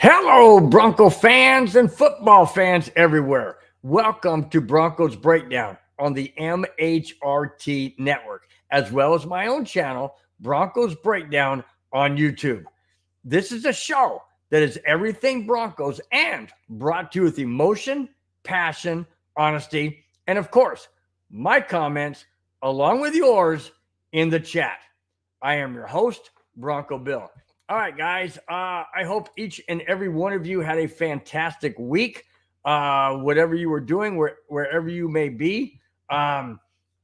Hello, Bronco fans and football fans everywhere. Welcome to Broncos Breakdown on the MHRT network, as well as my own channel, Broncos Breakdown on YouTube. This is a show that is everything Broncos and brought to you with emotion, passion, honesty, and of course, my comments along with yours in the chat. I am your host, Bronco Bill. All right, guys, I hope each and every one of you had a fantastic week, whatever you were doing, wherever you may be. And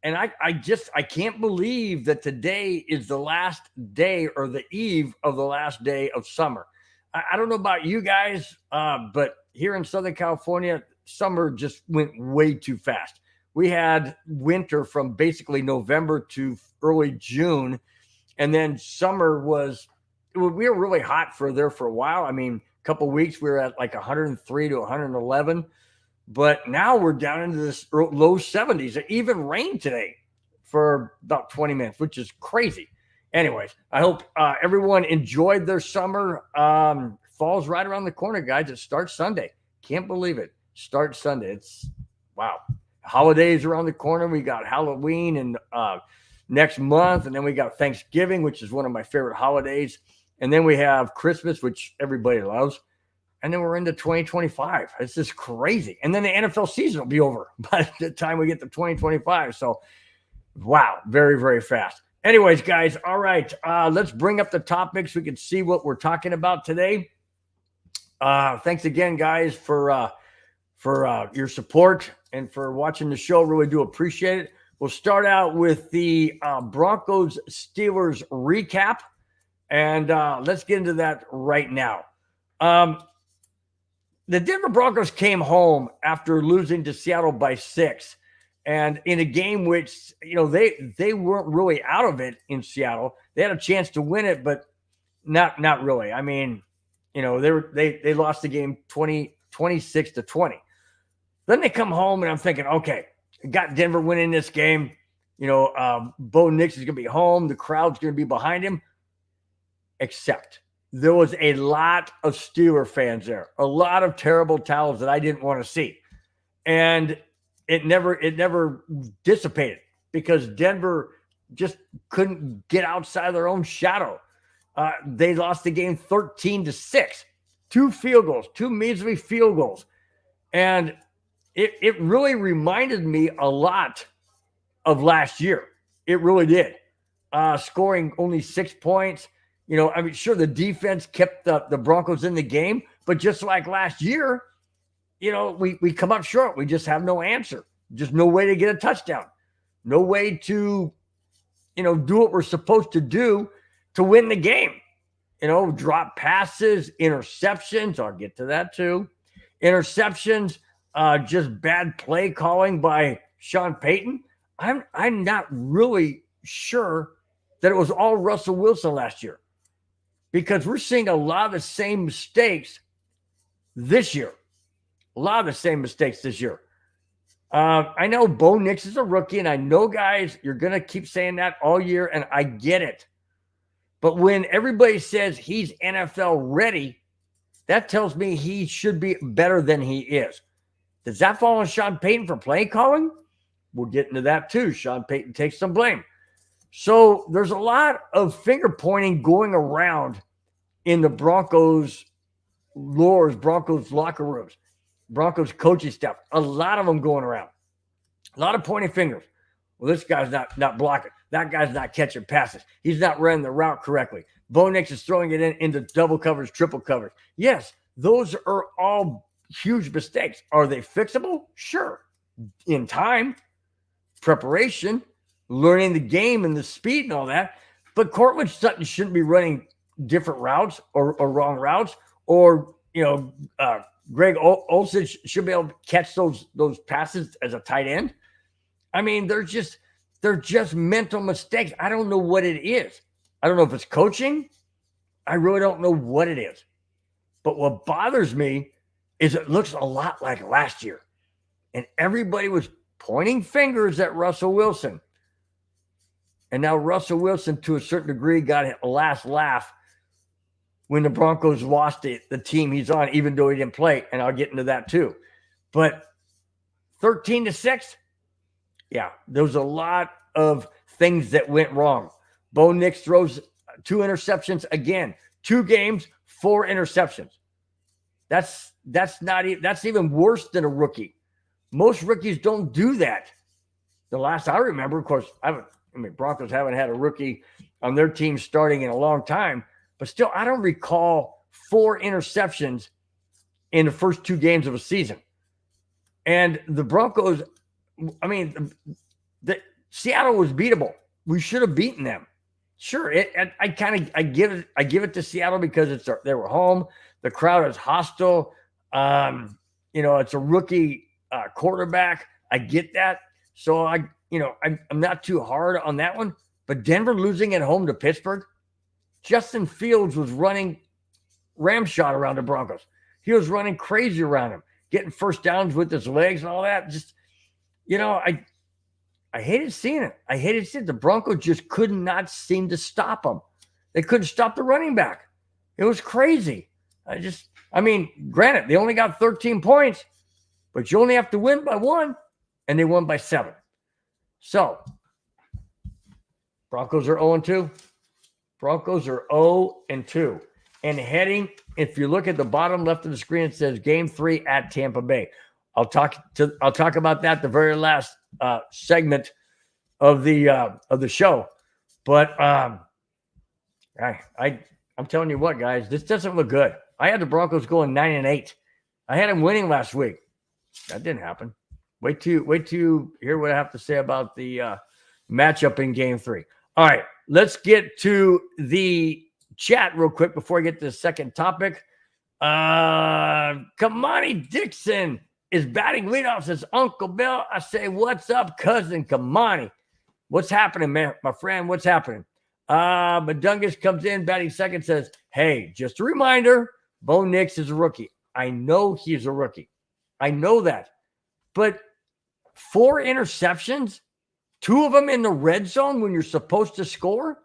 I can't believe that today is the last day or the eve of the last day of summer. I don't know about you guys, but here in Southern California, summer just went way too fast. We had winter from basically November to early June, and then summer we were really hot for a while. I mean, a couple of weeks we were at like 103 to 111, but now we're down into this low 70s. It even rained today for about 20 minutes, which is crazy. Anyways, I hope everyone enjoyed their summer. Fall's right around the corner, guys. It starts Sunday. Can't believe it. Starts Sunday. It's wow. Holidays around the corner. We got Halloween and next month, and then we got Thanksgiving, which is one of my favorite holidays. And then we have Christmas, which everybody loves. And then we're into 2025. It's just crazy. And then the NFL season will be over by the time we get to 2025. So, wow, very, very fast. Anyways, guys, all right, let's bring up the topics. We can see what we're talking about today. Thanks again, guys, for your support and for watching the show. Really do appreciate it. We'll start out with the Broncos-Steelers recap. And let's get into that right now. The Denver Broncos came home after losing to Seattle by 6. And in a game which, they weren't really out of it in Seattle. They had a chance to win it, but not really. I mean, they lost the game 26 to 20. Then they come home, and I'm thinking, okay, got Denver winning this game. Bo Nix is going to be home. The crowd's going to be behind him. Except there was a lot of Steeler fans there, a lot of terrible towels that I didn't want to see. And it never dissipated because Denver just couldn't get outside their own shadow. They lost the game 13-6, 2 field goals, 2 measly field goals. And it really reminded me a lot of last year. It really did. Scoring only 6 points. Sure, the defense kept the Broncos in the game, but just like last year, we come up short. We just have no answer. Just no way to get a touchdown. No way to, do what we're supposed to do to win the game. Drop passes, interceptions. I'll get to that too. Interceptions, just bad play calling by Sean Payton. I'm not really sure that it was all Russell Wilson last year, because we're seeing a lot of the same mistakes this year. I know Bo Nix is a rookie, and I know, guys, you're going to keep saying that all year, and I get it. But when everybody says he's NFL ready, that tells me he should be better than he is. Does that fall on Sean Payton for play calling? We'll get into that too. Sean Payton takes some blame. So there's a lot of finger pointing going around in the Broncos lores, Broncos locker rooms, Broncos coaching staff. A lot of them going around. A lot of pointing fingers. Well, this guy's not blocking. That guy's not catching passes. He's not running the route correctly. Bo Nix is throwing it into double coverage, triple coverage. Yes, those are all huge mistakes. Are they fixable? Sure. In time, preparation, learning the game and the speed and all that. But Cortland Sutton shouldn't be running different routes or wrong routes, or Greg Olsen should be able to catch those passes as a tight end. I mean, they're just mental mistakes. I don't know what it is. I don't know if it's coaching. I really don't know what it is. But what bothers me is it looks a lot like last year, and everybody was pointing fingers at Russell Wilson. And now Russell Wilson, to a certain degree, got a last laugh when the Broncos lost the team he's on, even though he didn't play, and I'll get into that too. But 13-6, yeah, there was a lot of things that went wrong. Bo Nix throws 2 interceptions again. 2 games, 4 interceptions. That's even worse than a rookie. Most rookies don't do that. The last I remember, of course, Broncos haven't had a rookie on their team starting in a long time, but still, I don't recall 4 interceptions in the first 2 games of a season. And the Broncos, Seattle was beatable. We should have beaten them. Sure, I give it to Seattle because they were home. The crowd is hostile. It's a rookie quarterback. I get that. So I'm not too hard on that one. But Denver losing at home to Pittsburgh, Justin Fields was running ramshot around the Broncos. He was running crazy around him, getting first downs with his legs and all that. Just, I hated seeing it. I hated seeing it. The Broncos just could not seem to stop him. They couldn't stop the running back. It was crazy. Granted, they only got 13 points, but you only have to win by 1, and they won by 7. So, Broncos are 0-2. Broncos are 0-2. And heading, if you look at the bottom left of the screen, it says Game 3 at Tampa Bay. I'll talk about that the very last segment of the show. But I'm telling you what, guys, this doesn't look good. I had the Broncos going 9-8. I had them winning last week. That didn't happen. Wait to hear what I have to say about the matchup in Game 3. All right, let's get to the chat real quick before I get to the second topic. Kamani Dixon is batting leadoff, says Uncle Bill. I say, what's up, cousin Kamani? What's happening, man? My friend, what's happening? Madungus comes in, batting second, says, hey, just a reminder, Bo Nix is a rookie. I know he's a rookie. I know that. But 4 interceptions, 2 of them in the red zone when you're supposed to score?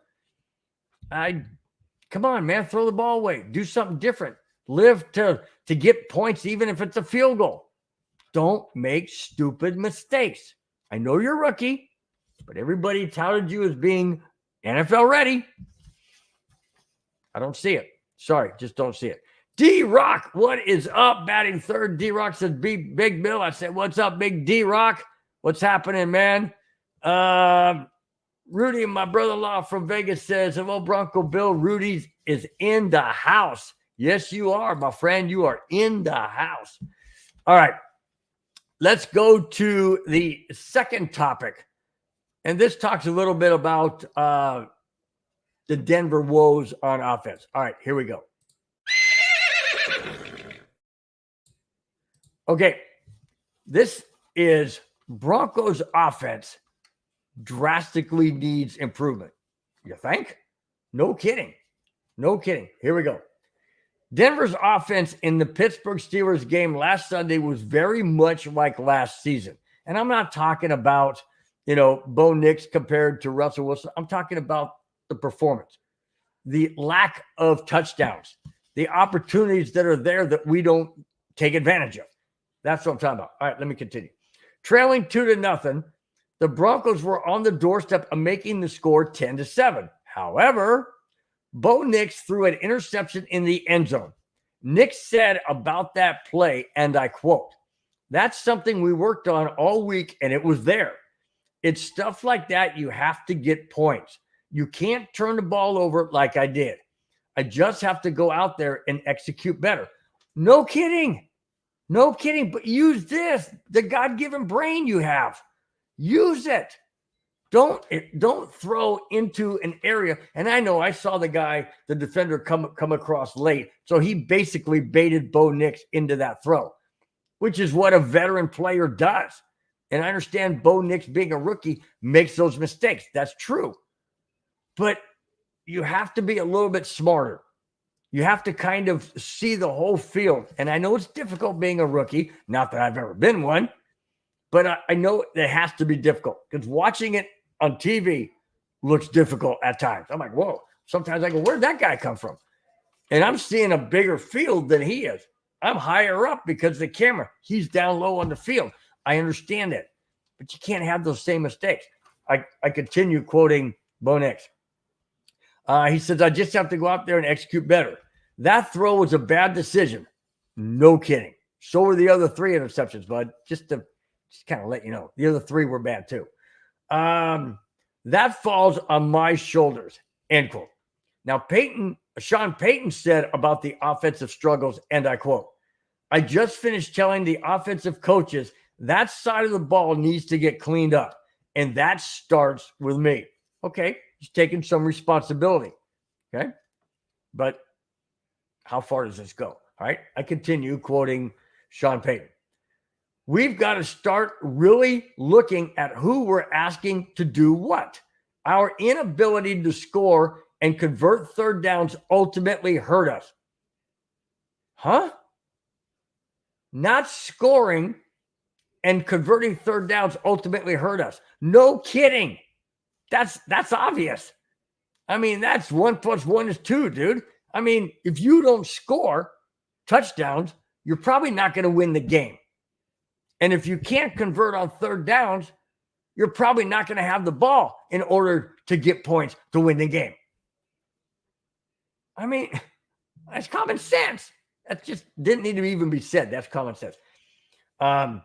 Come on, man, throw the ball away. Do something different. Live to get points even if it's a field goal. Don't make stupid mistakes. I know you're a rookie, but everybody touted you as being NFL ready. I don't see it. Sorry, just don't see it. D-Rock, what is up? Batting third. D-Rock says, Big Bill. I said, what's up, Big D-Rock? What's happening, man? Rudy, my brother-in-law from Vegas, says, hello, Bronco Bill. Rudy is in the house. Yes, you are, my friend. You are in the house. All right. Let's go to the second topic. And this talks a little bit about the Denver woes on offense. All right, here we go. Okay, this is Broncos offense drastically needs improvement. You think? No kidding. No kidding. Here we go. Denver's offense in the Pittsburgh Steelers game last Sunday was very much like last season. And I'm not talking about, Bo Nix compared to Russell Wilson. I'm talking about the performance, the lack of touchdowns, the opportunities that are there that we don't take advantage of. That's what I'm talking about. All right, let me continue. Trailing 2-0, the Broncos were on the doorstep of making the score 10-7. However, Bo Nix threw an interception in the end zone. Nix said about that play, and I quote, that's something we worked on all week, and it was there. It's stuff like that you have to get points. You can't turn the ball over like I did. I just have to go out there and execute better. No kidding. No kidding. But use this, the God-given brain you have. Use it. Don't throw into an area. And I know I saw the defender come across late. So he basically baited Bo Nix into that throw, which is what a veteran player does. And I understand Bo Nix being a rookie makes those mistakes. That's true. But you have to be a little bit smarter. You have to kind of see the whole field. And I know it's difficult being a rookie. Not that I've ever been one. But I know it has to be difficult because watching it on TV looks difficult at times. I'm like, whoa. Sometimes I go, where'd that guy come from? And I'm seeing a bigger field than he is. I'm higher up because of the camera. He's down low on the field. I understand it. But you can't have those same mistakes. I continue quoting Bo Nix. He says, I just have to go out there and execute better. That throw was a bad decision. No kidding. So were the other 3 interceptions, bud. Just kind of let you know. The other 3 were bad too. That falls on my shoulders, end quote. Now, Sean Payton said about the offensive struggles, and I quote, I just finished telling the offensive coaches that side of the ball needs to get cleaned up, and that starts with me. Okay, he's taking some responsibility, okay? But how far does this go? All right, I continue quoting Sean Payton. We've got to start really looking at who we're asking to do what. Our inability to score and convert third downs ultimately hurt us. Huh? Not scoring and converting third downs ultimately hurt us. No kidding. That's obvious. I mean, that's 1 + 1 is 2, dude. I mean, if you don't score touchdowns, you're probably not going to win the game. And if you can't convert on third downs, you're probably not going to have the ball in order to get points to win the game. I mean, that's common sense. That just didn't need to even be said. That's common sense. And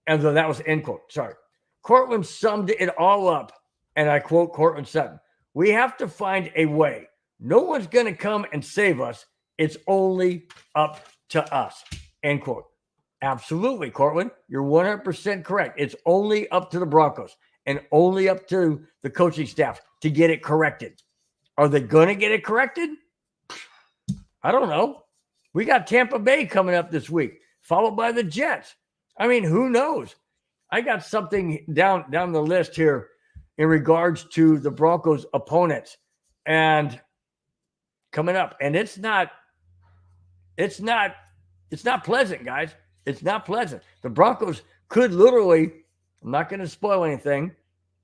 so that was end quote. Sorry. Cortland summed it all up. And I quote Cortland Sutton. We have to find a way. No one's going to come and save us. It's only up to us. End quote. Absolutely, Cortland. You're 100% correct. It's only up to the Broncos and only up to the coaching staff to get it corrected. Are they going to get it corrected? I don't know. We got Tampa Bay coming up this week, followed by the Jets. I mean, who knows? I got something down the list here in regards to the Broncos opponents and coming up. And it's not pleasant, guys. It's not pleasant. The Broncos could literally, I'm not going to spoil anything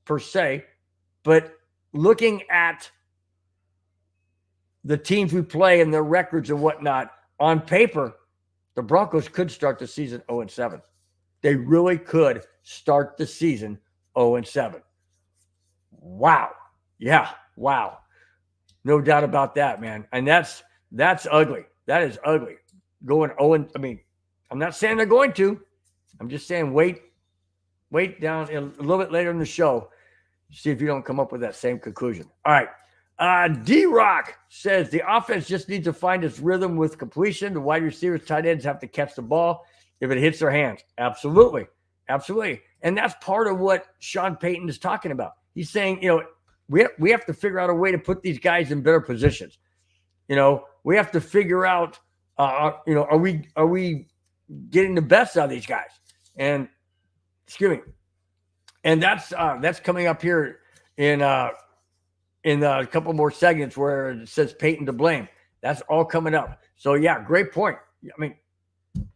per se, but looking at the teams we play and their records and whatnot, on paper, the Broncos could start the season 0-7. They really could start the season 0-7. Wow. Yeah. Wow. No doubt about that, man. And that's ugly. That is ugly. Going 0, I mean, I'm not saying they're going to. I'm just saying wait down a little bit later in the show. See if you don't come up with that same conclusion. All right. D-Rock says the offense just needs to find its rhythm with completion. The wide receivers, tight ends have to catch the ball if it hits their hands. Absolutely. Absolutely. And that's part of what Sean Payton is talking about. He's saying, we have to figure out a way to put these guys in better positions. We have to figure out, are we getting the best out of these guys? And excuse me. And that's coming up here in a couple more segments where it says Payton to blame. That's all coming up. So yeah, great point. I mean,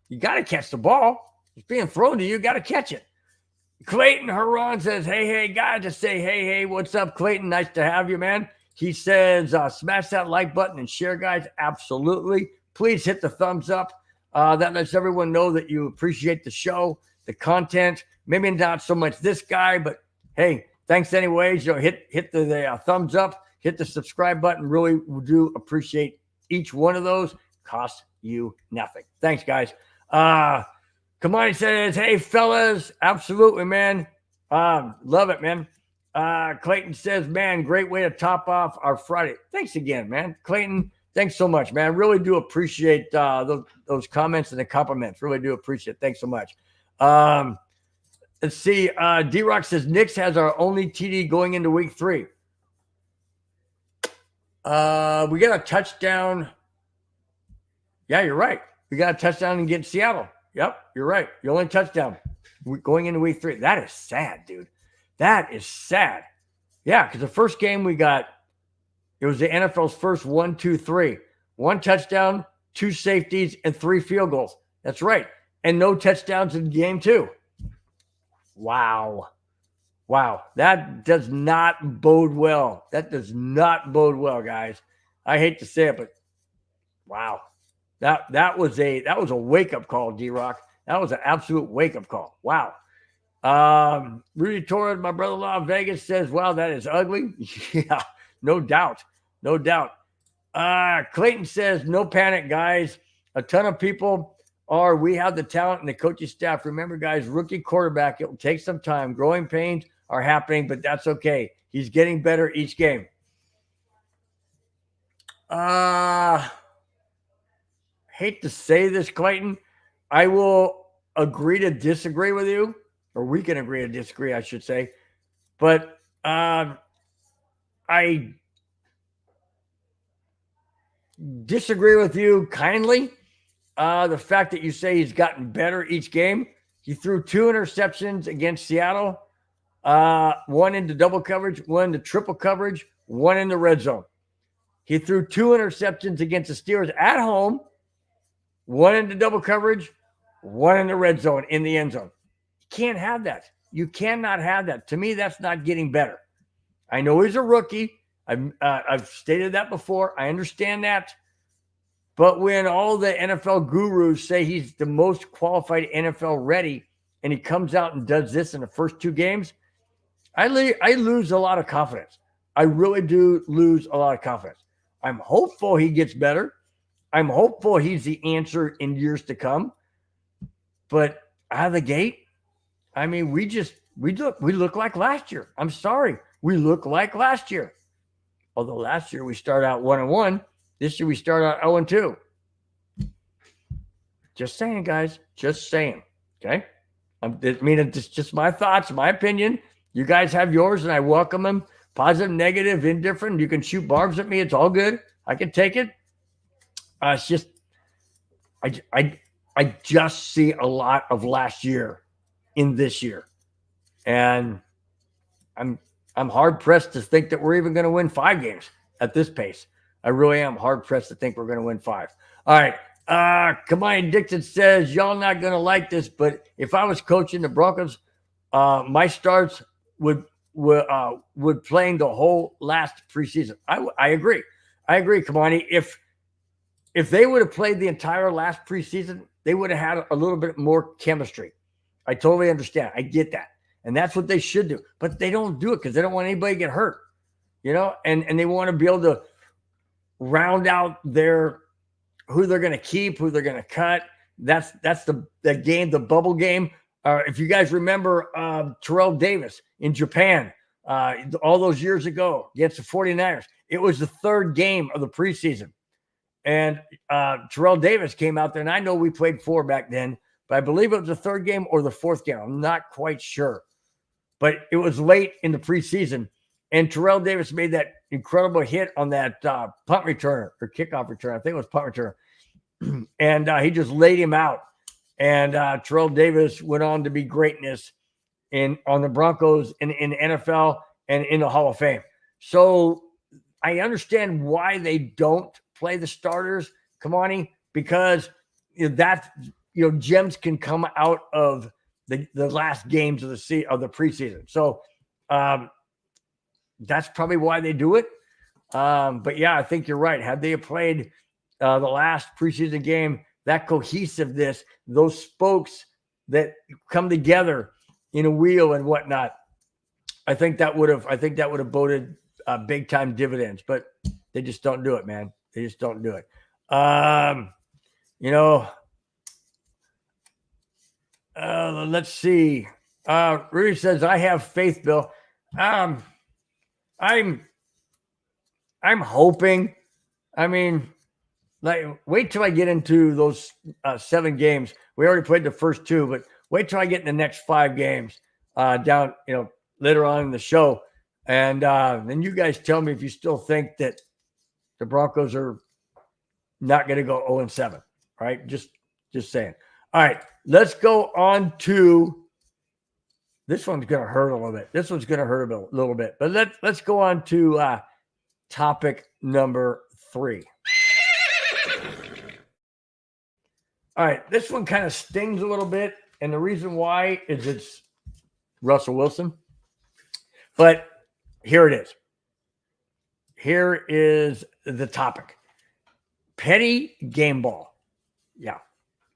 you got to catch the ball. It's being thrown to you. You got to catch it. Clayton Heron says, hey, guys, just say, hey, what's up, Clayton? Nice to have you, man. He says, smash that like button and share, guys. Absolutely. Please hit the thumbs up. That lets everyone know that you appreciate the show, the content. Maybe not so much this guy, but hey, thanks anyways. Hit the thumbs up, hit the subscribe button. Really do appreciate each one of those. Costs you nothing. Thanks, guys. Kamani says, hey, fellas. Absolutely, man. Love it, man. Clayton says, man, great way to top off our Friday. Thanks again, man. Clayton, thanks so much, man. Really do appreciate those comments and the compliments. Really do appreciate it. Thanks so much. Let's see. D-Rock says, Knicks has our only TD going into week 3. We got a touchdown. Yeah, you're right. We got a touchdown against Seattle. Yep, you're right. The only touchdown going into week 3. That is sad, dude. That is sad. Yeah, because the first game we got, it was the NFL's first 1, 2, 3. 1 touchdown, 2 safeties, and 3 field goals. That's right. And no touchdowns in game 2. Wow. That does not bode well. That does not bode well, guys. I hate to say it, but Wow. That was a wake-up call, D-Rock. That was an absolute wake-up call. Wow. Rudy Torres, my brother-in-law in Vegas, says, wow, that is ugly. Yeah, no doubt. No doubt. Clayton says, no panic, guys. A ton of people we have the talent and the coaching staff. Remember, guys, rookie quarterback, it will take some time. Growing pains are happening, but that's okay. He's getting better each game. Hate to say this, Clayton. I will agree to disagree with you, or we can agree to disagree, I should say. But I disagree with you kindly. The fact that you say he's gotten better each game. He threw 2 interceptions against Seattle, 1 into double coverage, 1 into triple coverage, 1 in the red zone. He threw 2 interceptions against the Steelers at home, 1 into double coverage, 1 in the red zone, in the end zone. You can't have that. You cannot have that. To me, that's not getting better. I know he's a rookie. I've stated that before. I understand that. But when all the NFL gurus say he's the most qualified NFL ready, and he comes out and does this in the first 2 games, I lose a lot of confidence. I really do lose a lot of confidence. I'm hopeful he gets better. I'm hopeful he's the answer in years to come. But out of the gate, I mean, we look like last year. I'm sorry. We look like last year. Although last year we started out 1-1. This year we start out 0-2. Just saying, guys. Just saying. Okay? I mean, it's just my thoughts, my opinion. You guys have yours, and I welcome them. Positive, negative, indifferent. You can shoot barbs at me. It's all good. I can take it. It's just, I just see a lot of last year in this year, and I'm hard pressed to think that we're even going to win 5 games at this pace. I really am hard pressed to think we're going to win 5. All right. Kamani Dixon says, y'all not going to like this, but if I was coaching the Broncos, my starts would playing the whole last preseason. I agree. I agree, Kamani. If they would have played the entire last preseason, they would have had a little bit more chemistry. I totally understand. I get that. And that's what they should do. But they don't do it because they don't want anybody to get hurt. You know, and they want to be able to round out who they're going to keep, who they're going to cut. That's the game, the bubble game. If you guys remember Terrell Davis in Japan all those years ago against the 49ers, it was the 3rd game of the preseason. And Terrell Davis came out there, and I know we played 4 back then, but I believe it was the 3rd game or the 4th game. I'm not quite sure. But it was late in the preseason, and Terrell Davis made that incredible hit on that punt returner or kickoff return. I think it was punt return. And he just laid him out. And Terrell Davis went on to be greatness on the Broncos in the NFL and in the Hall of Fame. So I understand why they don't play the starters, Kamani, because gems can come out of the last games of the preseason. So that's probably why they do it. But yeah, I think you're right. Had they played the last preseason game, that cohesiveness, those spokes that come together in a wheel and whatnot, I think that would have boded big time dividends. But they just don't do it, man. They just don't do it. Let's see. Rudy says, I have faith, Bill. I'm hoping. I mean, wait till I get into those 7 games. We already played the first 2, but wait till I get in the next 5 games down, later on in the show. And then you guys tell me if you still think that the Broncos are not going to go 0-7, right? Just saying. All right, let's go on to this one's going to hurt a little bit. This one's going to hurt a little bit. But let's go on to topic number 3. All right, this one kind of stings a little bit, and the reason why is it's Russell Wilson. But here it is. Here is the topic. petty game ball. Yeah,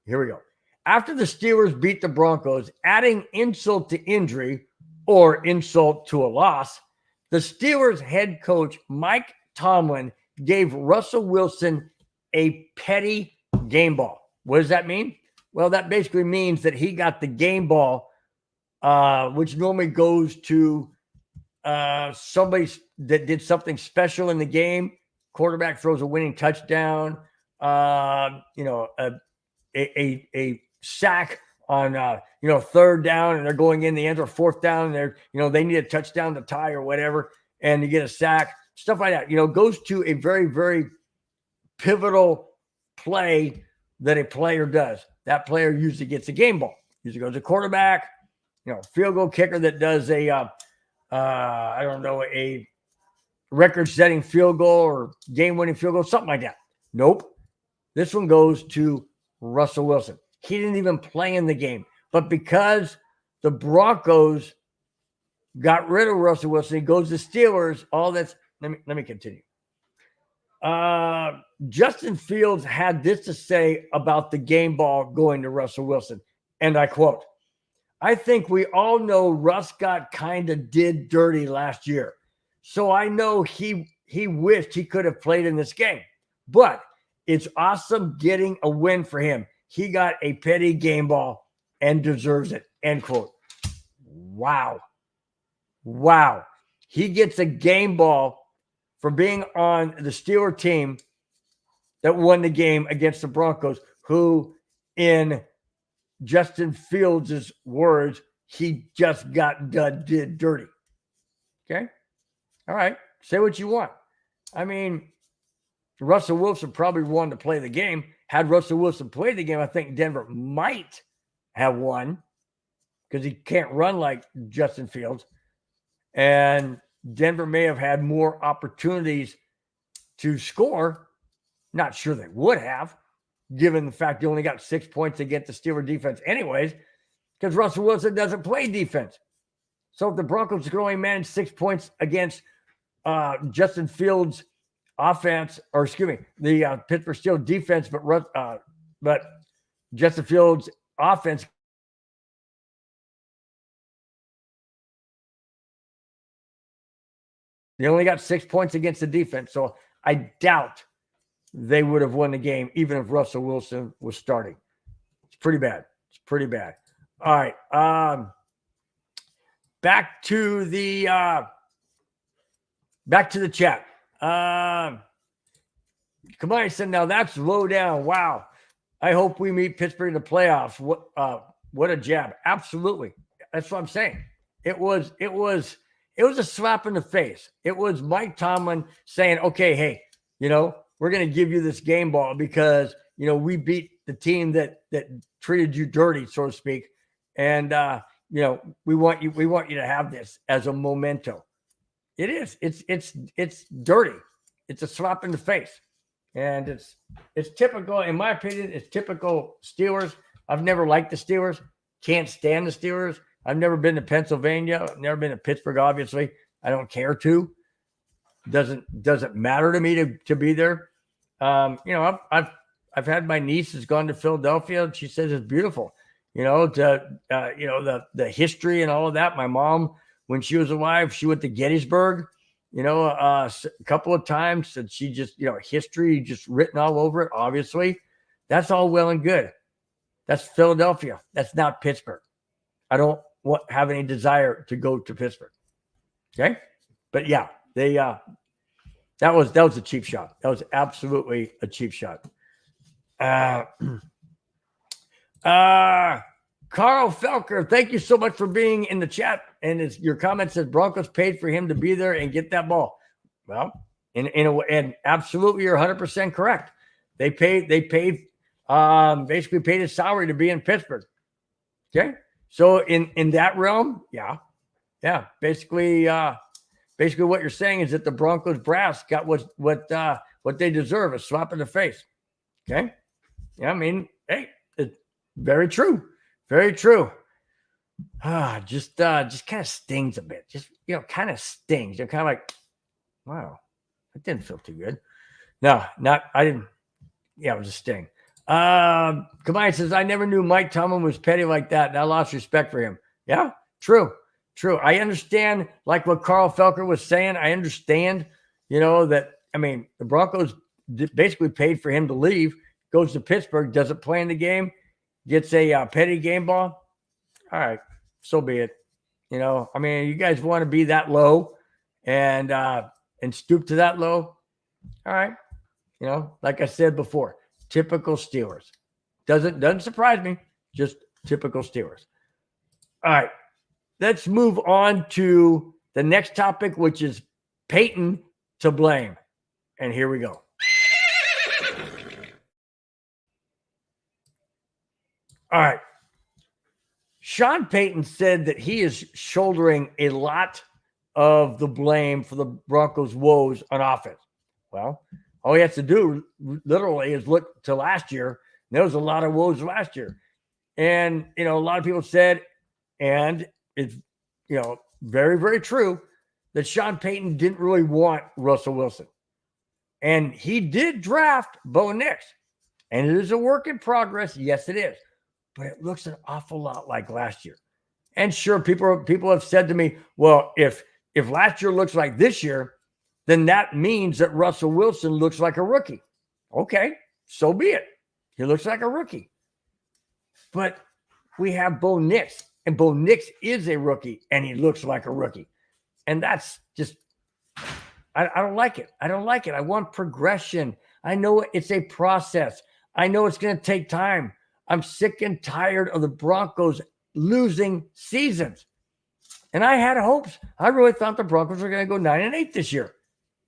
here we go. After the Steelers beat the Broncos, adding insult to injury or insult to a loss, the Steelers head coach Mike Tomlin gave Russell Wilson a petty game ball. What does that mean? Well, that basically means that he got the game ball, which normally goes to somebody that did something special in the game. Quarterback throws a winning touchdown, a sack on third down, and they're going in the end, or fourth down, and they're they need a touchdown to tie or whatever, and you get a sack, stuff like that. Goes to a very, very pivotal play that a player does. That player usually gets a game ball. Usually goes to quarterback, field goal kicker that does a record-setting field goal or game-winning field goal, something like that. Nope. This one goes to Russell Wilson. He didn't even play in the game. But because the Broncos got rid of Russell Wilson, he goes to Steelers. All that's – let me continue. Justin Fields had this to say about the game ball going to Russell Wilson, and I quote, "I think we all know Russ got kind of did dirty last year. So I know he wished he could have played in this game. But it's awesome getting a win for him. He got a petty game ball and deserves it." End quote. Wow. He gets a game ball for being on the Steeler team that won the game against the Broncos, who, in Justin Fields' words, he just got did dirty. Okay? All right. Say what you want. I mean, Russell Wilson probably wanted to play the game. Had Russell Wilson played the game, I think Denver might have won because he can't run like Justin Fields. And Denver may have had more opportunities to score. Not sure they would have, given the fact they only got 6 points against the Steelers defense anyways, because Russell Wilson doesn't play defense. So if the Broncos could only manage 6 points against Justin Fields' offense, or excuse me, the Pittsburgh Steelers defense, but Justin Fields' offense, they only got 6 points against the defense. So I doubt they would have won the game, even if Russell Wilson was starting. It's pretty bad. All right. Back to the chat. Kamani said, "Now that's low down. Wow. I hope we meet Pittsburgh in the playoffs." What a jab. Absolutely. That's what I'm saying. It was a slap in the face. It was Mike Tomlin saying, "Okay, hey, we're going to give you this game ball because, we beat the team that treated you dirty, so to speak. And, we want you to have this as a memento." It is. It's dirty. It's a slap in the face. And it's typical, in my opinion, it's typical Steelers. I've never liked the Steelers. Can't stand the Steelers. I've never been to Pennsylvania. I've never been to Pittsburgh, obviously. I don't care to. Doesn't matter to me to be there. I've had my niece has gone to Philadelphia. She says it's beautiful. The history and all of that. My mom, when she was alive, she went to Gettysburg, a couple of times, and she just, history just written all over it. Obviously, that's all well and good. That's Philadelphia. That's not Pittsburgh. I don't have any desire to go to Pittsburgh. Okay, but yeah, they that was a cheap shot. That was absolutely a cheap shot. Carl Felker, thank you so much for being in the chat. And your comment says Broncos paid for him to be there and get that ball. Well, in a way, and absolutely, you're 100% correct. They paid basically paid his salary to be in Pittsburgh. Okay, so in that realm, yeah. Basically, what you're saying is that the Broncos brass got what they deserve, a slap in the face. Okay, yeah, I mean, hey, it's very true. Very true. Just kind of stings a bit. Just, kind of stings. You're kind of like, wow, that didn't feel too good. No, I didn't. Yeah, it was a sting. Kamani says, I never knew Mike Tomlin was petty like that, and I lost respect for him. Yeah, true. I understand, like what Carl Felker was saying. I understand, that, the Broncos basically paid for him to leave, goes to Pittsburgh, doesn't play in the game, gets a petty game ball. All right, so be it. You guys want to be that low and stoop to that low. All right. Like I said before, typical Steelers. Doesn't surprise me. Just typical Steelers. All right. Let's move on to the next topic, which is Payton to blame. And here we go. All right. Sean Payton said that he is shouldering a lot of the blame for the Broncos' woes on offense. Well, all he has to do literally is look to last year. There was a lot of woes last year. And, a lot of people said, and it's, very, very true, that Sean Payton didn't really want Russell Wilson. And he did draft Bo Nix. And it is a work in progress. Yes, it is. But it looks an awful lot like last year. And sure, people have said to me, well, if last year looks like this year, then that means that Russell Wilson looks like a rookie. Okay, so be it. He looks like a rookie. But we have Bo Nix, and Bo Nix is a rookie, and he looks like a rookie. And that's just, I don't like it. I don't like it. I want progression. I know it's a process. I know it's going to take time. I'm sick and tired of the Broncos losing seasons. And I had hopes. I really thought the Broncos were going to go 9-8 this year.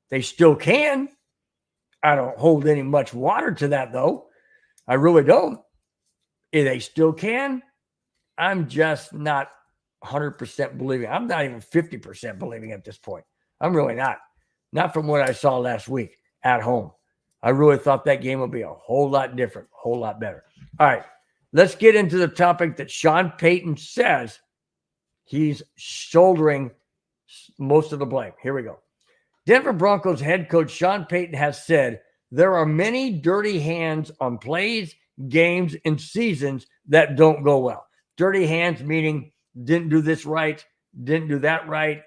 They still can. I don't hold any much water to that, though. I really don't. If they still can, I'm just not 100% believing. I'm not even 50% believing at this point. I'm really not. Not from what I saw last week at home. I really thought that game would be a whole lot different, a whole lot better. All right, let's get into the topic that Sean Payton says he's shouldering most of the blame. Here we go. Denver Broncos head coach Sean Payton has said there are many dirty hands on plays, games, and seasons that don't go well. Dirty hands meaning didn't do this right, didn't do that right,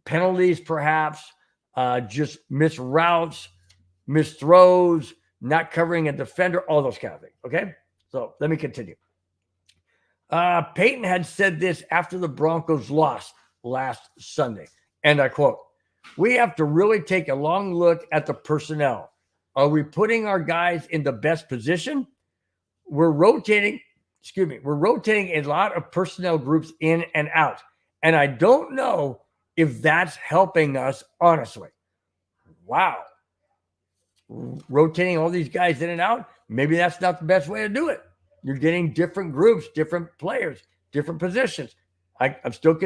penalties perhaps, just missed routes, missed throws, not covering a defender, all those kind of things. Okay, so let me continue. Payton had said this after the Broncos lost last Sunday, and I quote, "We have to really take a long look at the personnel. Are we putting our guys in the best position? We're rotating a lot of personnel groups in and out, and I don't know if that's helping us, honestly." Wow. Rotating all these guys in and out, maybe that's not the best way to do it. You're getting different groups, different players, different positions. I'm still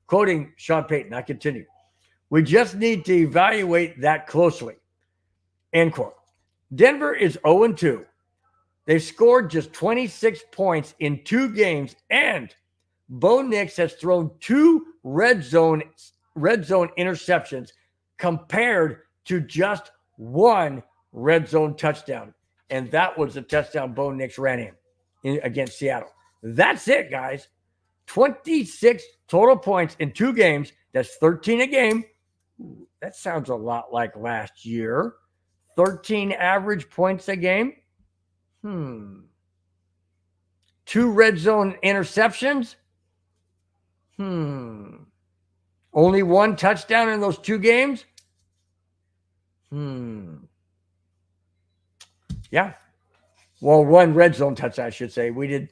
quoting Sean Payton. I continue. "We just need to evaluate that closely." End quote. Denver is 0-2. They've scored just 26 points in 2 games, and Bo Nix has thrown 2 red zone interceptions compared to just 1 red zone touchdown. And that was the touchdown Bo Nix ran in against Seattle. That's it, guys. 26 total points in 2 games. That's 13 a game. That sounds a lot like last year. 13 average points a game. 2 red zone interceptions. Only 1 touchdown in those 2 games. Yeah. Well, 1 red zone touchdown, I should say. We did,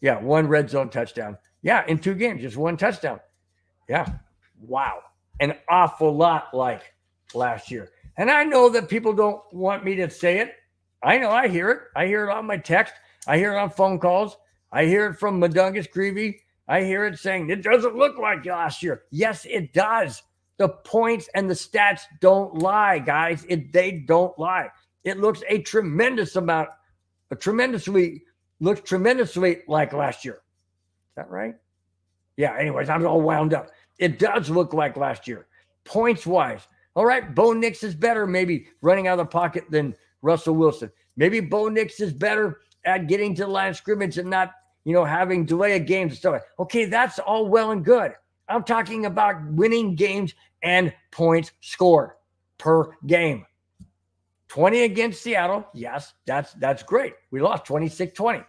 1 red zone touchdown. Yeah, in 2 games, just 1 touchdown. Yeah. Wow. An awful lot like last year. And I know that people don't want me to say it. I know, I hear it. I hear it on my text. I hear it on phone calls. I hear it from Madungus Creevy. I hear it saying, it doesn't look like last year. Yes, it does. The points and the stats don't lie, guys. They don't lie. It looks tremendously like last year. Is that right? Yeah, anyways, I'm all wound up. It does look like last year. Points-wise, All right, Bo Nix is better maybe running out of the pocket than Russell Wilson. Maybe Bo Nix is better at getting to the line of scrimmage and not, having delay of games and stuff. Okay, that's all well and good. I'm talking about winning games and points scored per game. 20 against Seattle. Yes, that's great. We lost 26-20.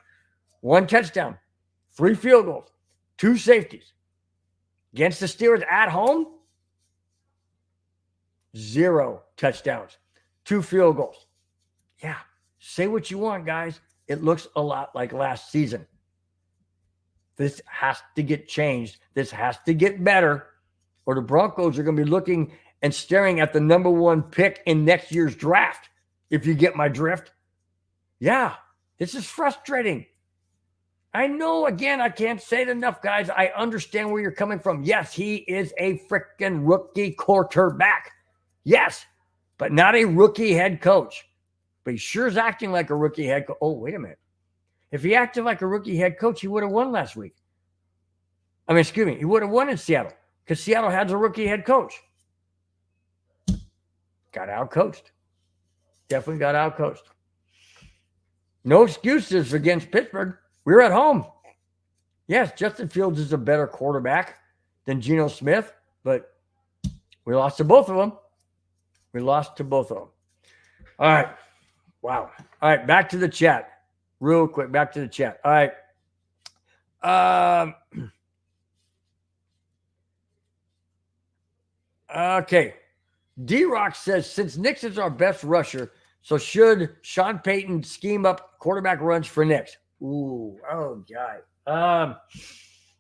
1 touchdown, 3 field goals, 2 safeties. Against the Steelers at home, 0 touchdowns, 2 field goals. Yeah, say what you want, guys. It looks a lot like last season. This has to get changed. This has to get better, or the Broncos are going to be looking and staring at the number 1 pick in next year's draft, if you get my drift. Yeah, this is frustrating. I know, again, I can't say it enough, guys. I understand where you're coming from. Yes, he is a freaking rookie quarterback. Yes, but not a rookie head coach. But he sure is acting like a rookie head coach. Oh, wait a minute. If he acted like a rookie head coach, he would have won last week. He would have won in Seattle because Seattle has a rookie head coach. Got outcoached. Definitely got outcoached. No excuses against Pittsburgh. We were at home. Yes, Justin Fields is a better quarterback than Geno Smith, but we lost to both of them. All right. Wow. All right, back to the chat. Real quick, back to the chat. All right. Okay. D-Rock says, since Nix is our best rusher, so should Sean Payton scheme up quarterback runs for Nix? Ooh, oh, God.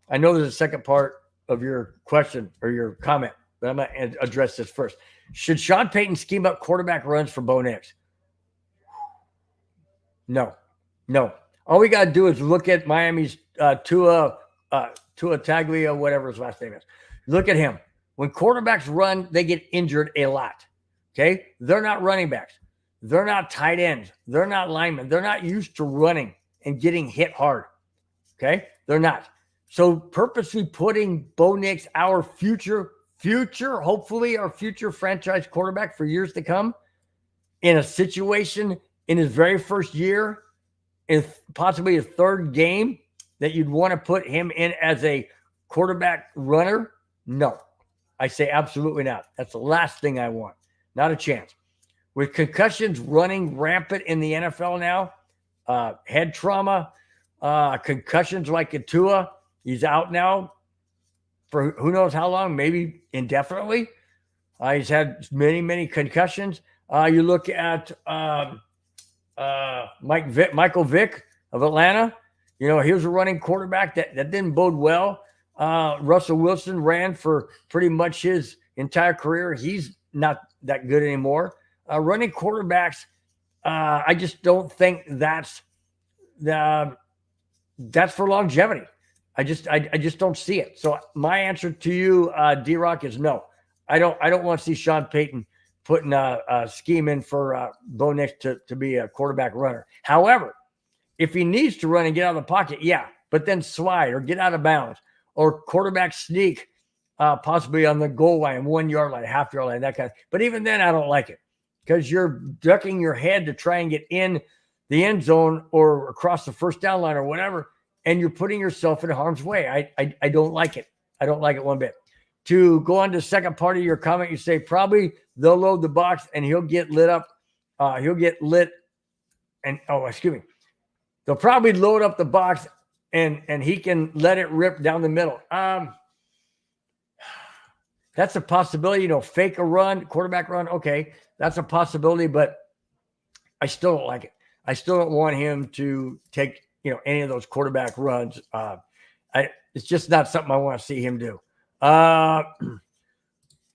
I know there's a second part of your question or your comment, but I'm going to address this first. Should Sean Payton scheme up quarterback runs for Bo Nix? No. All we got to do is look at Miami's Tua Taglia, whatever his last name is. Look at him. When quarterbacks run, they get injured a lot. Okay? They're not running backs. They're not tight ends. They're not linemen. They're not used to running and getting hit hard. Okay? They're not. So purposely putting Bo Nix, our future, hopefully our future franchise quarterback for years to come, in a situation in his very first year, in possibly his third game, that you'd want to put him in as a quarterback runner? No. I say absolutely not. That's the last thing I want. Not a chance. With concussions running rampant in the NFL now, head trauma, concussions like a Tua, he's out now for who knows how long, maybe indefinitely. He's had many concussions. You look at Michael Vick of Atlanta. He was a running quarterback that didn't bode well. Russell Wilson ran for pretty much his entire career. He's not that good anymore. Running quarterbacks, I just don't think that's for longevity. I just don't see it. So my answer to you, D-Rock, is no. I don't want to see Sean Payton putting a scheme in for Bo Nix to be a quarterback runner. However, if he needs to run and get out of the pocket, yeah, but then slide or get out of bounds or quarterback sneak, possibly on the goal line, 1 yard line, half yard line, that kind of. But even then, I don't like it because you're ducking your head to try and get in the end zone or across the first down line or whatever, and you're putting yourself in harm's way. I don't like it. I don't like it one bit. To go on to the second part of your comment, you say probably they'll load the box and he'll get lit up. He'll get lit and they'll probably load up the box and he can let it rip down the middle. That's a possibility. Fake a run, quarterback run. Okay, that's a possibility, but I still don't like it. I still don't want him to take any of those quarterback runs. It's just not something I want to see him do.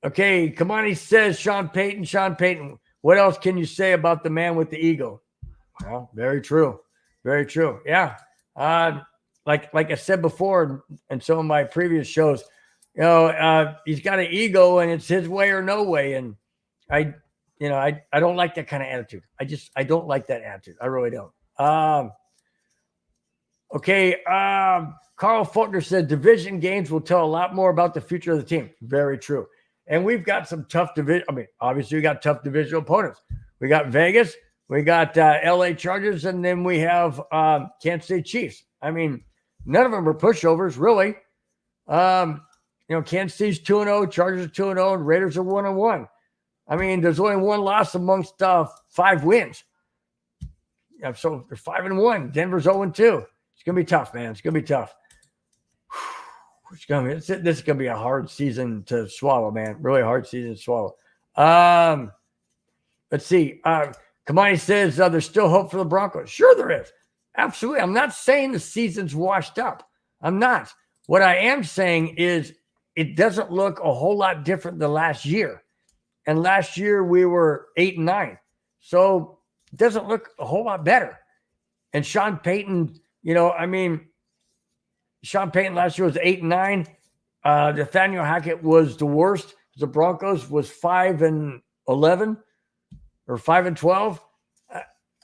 Okay, Kamani says Sean Payton. What else can you say about the man with the ego? Well, very true. Yeah. Like I said before in some of my previous shows, he's got an ego and it's his way or no way. And I don't like that kind of attitude. I don't like that attitude. I really don't. Okay. Carl Faulkner said division games will tell a lot more about the future of the team. Very true. And we've got some tough division. I mean, obviously we got tough divisional opponents. We got Vegas, we got LA Chargers, and then we have Kansas City Chiefs. I mean, none of them are pushovers, really. Kansas City's 2-0, Chargers are 2-0, and Raiders are 1-1. I mean, there's only one loss amongst 5 wins. So they're 5-1. Denver's 0-2. It's gonna be tough, man. It's gonna be tough. This is gonna be a hard season to swallow, man. Really hard season to swallow. Let's see. Kamani says there's still hope for the Broncos. Sure, there is. Absolutely. I'm not saying the season's washed up. I'm not. What I am saying is it doesn't look a whole lot different than last year. And last year we were 8-9. So it doesn't look a whole lot better. And Sean Payton, Sean Payton last year was 8-9. Nathaniel Hackett was the worst. The Broncos was 5-11 or 5-12.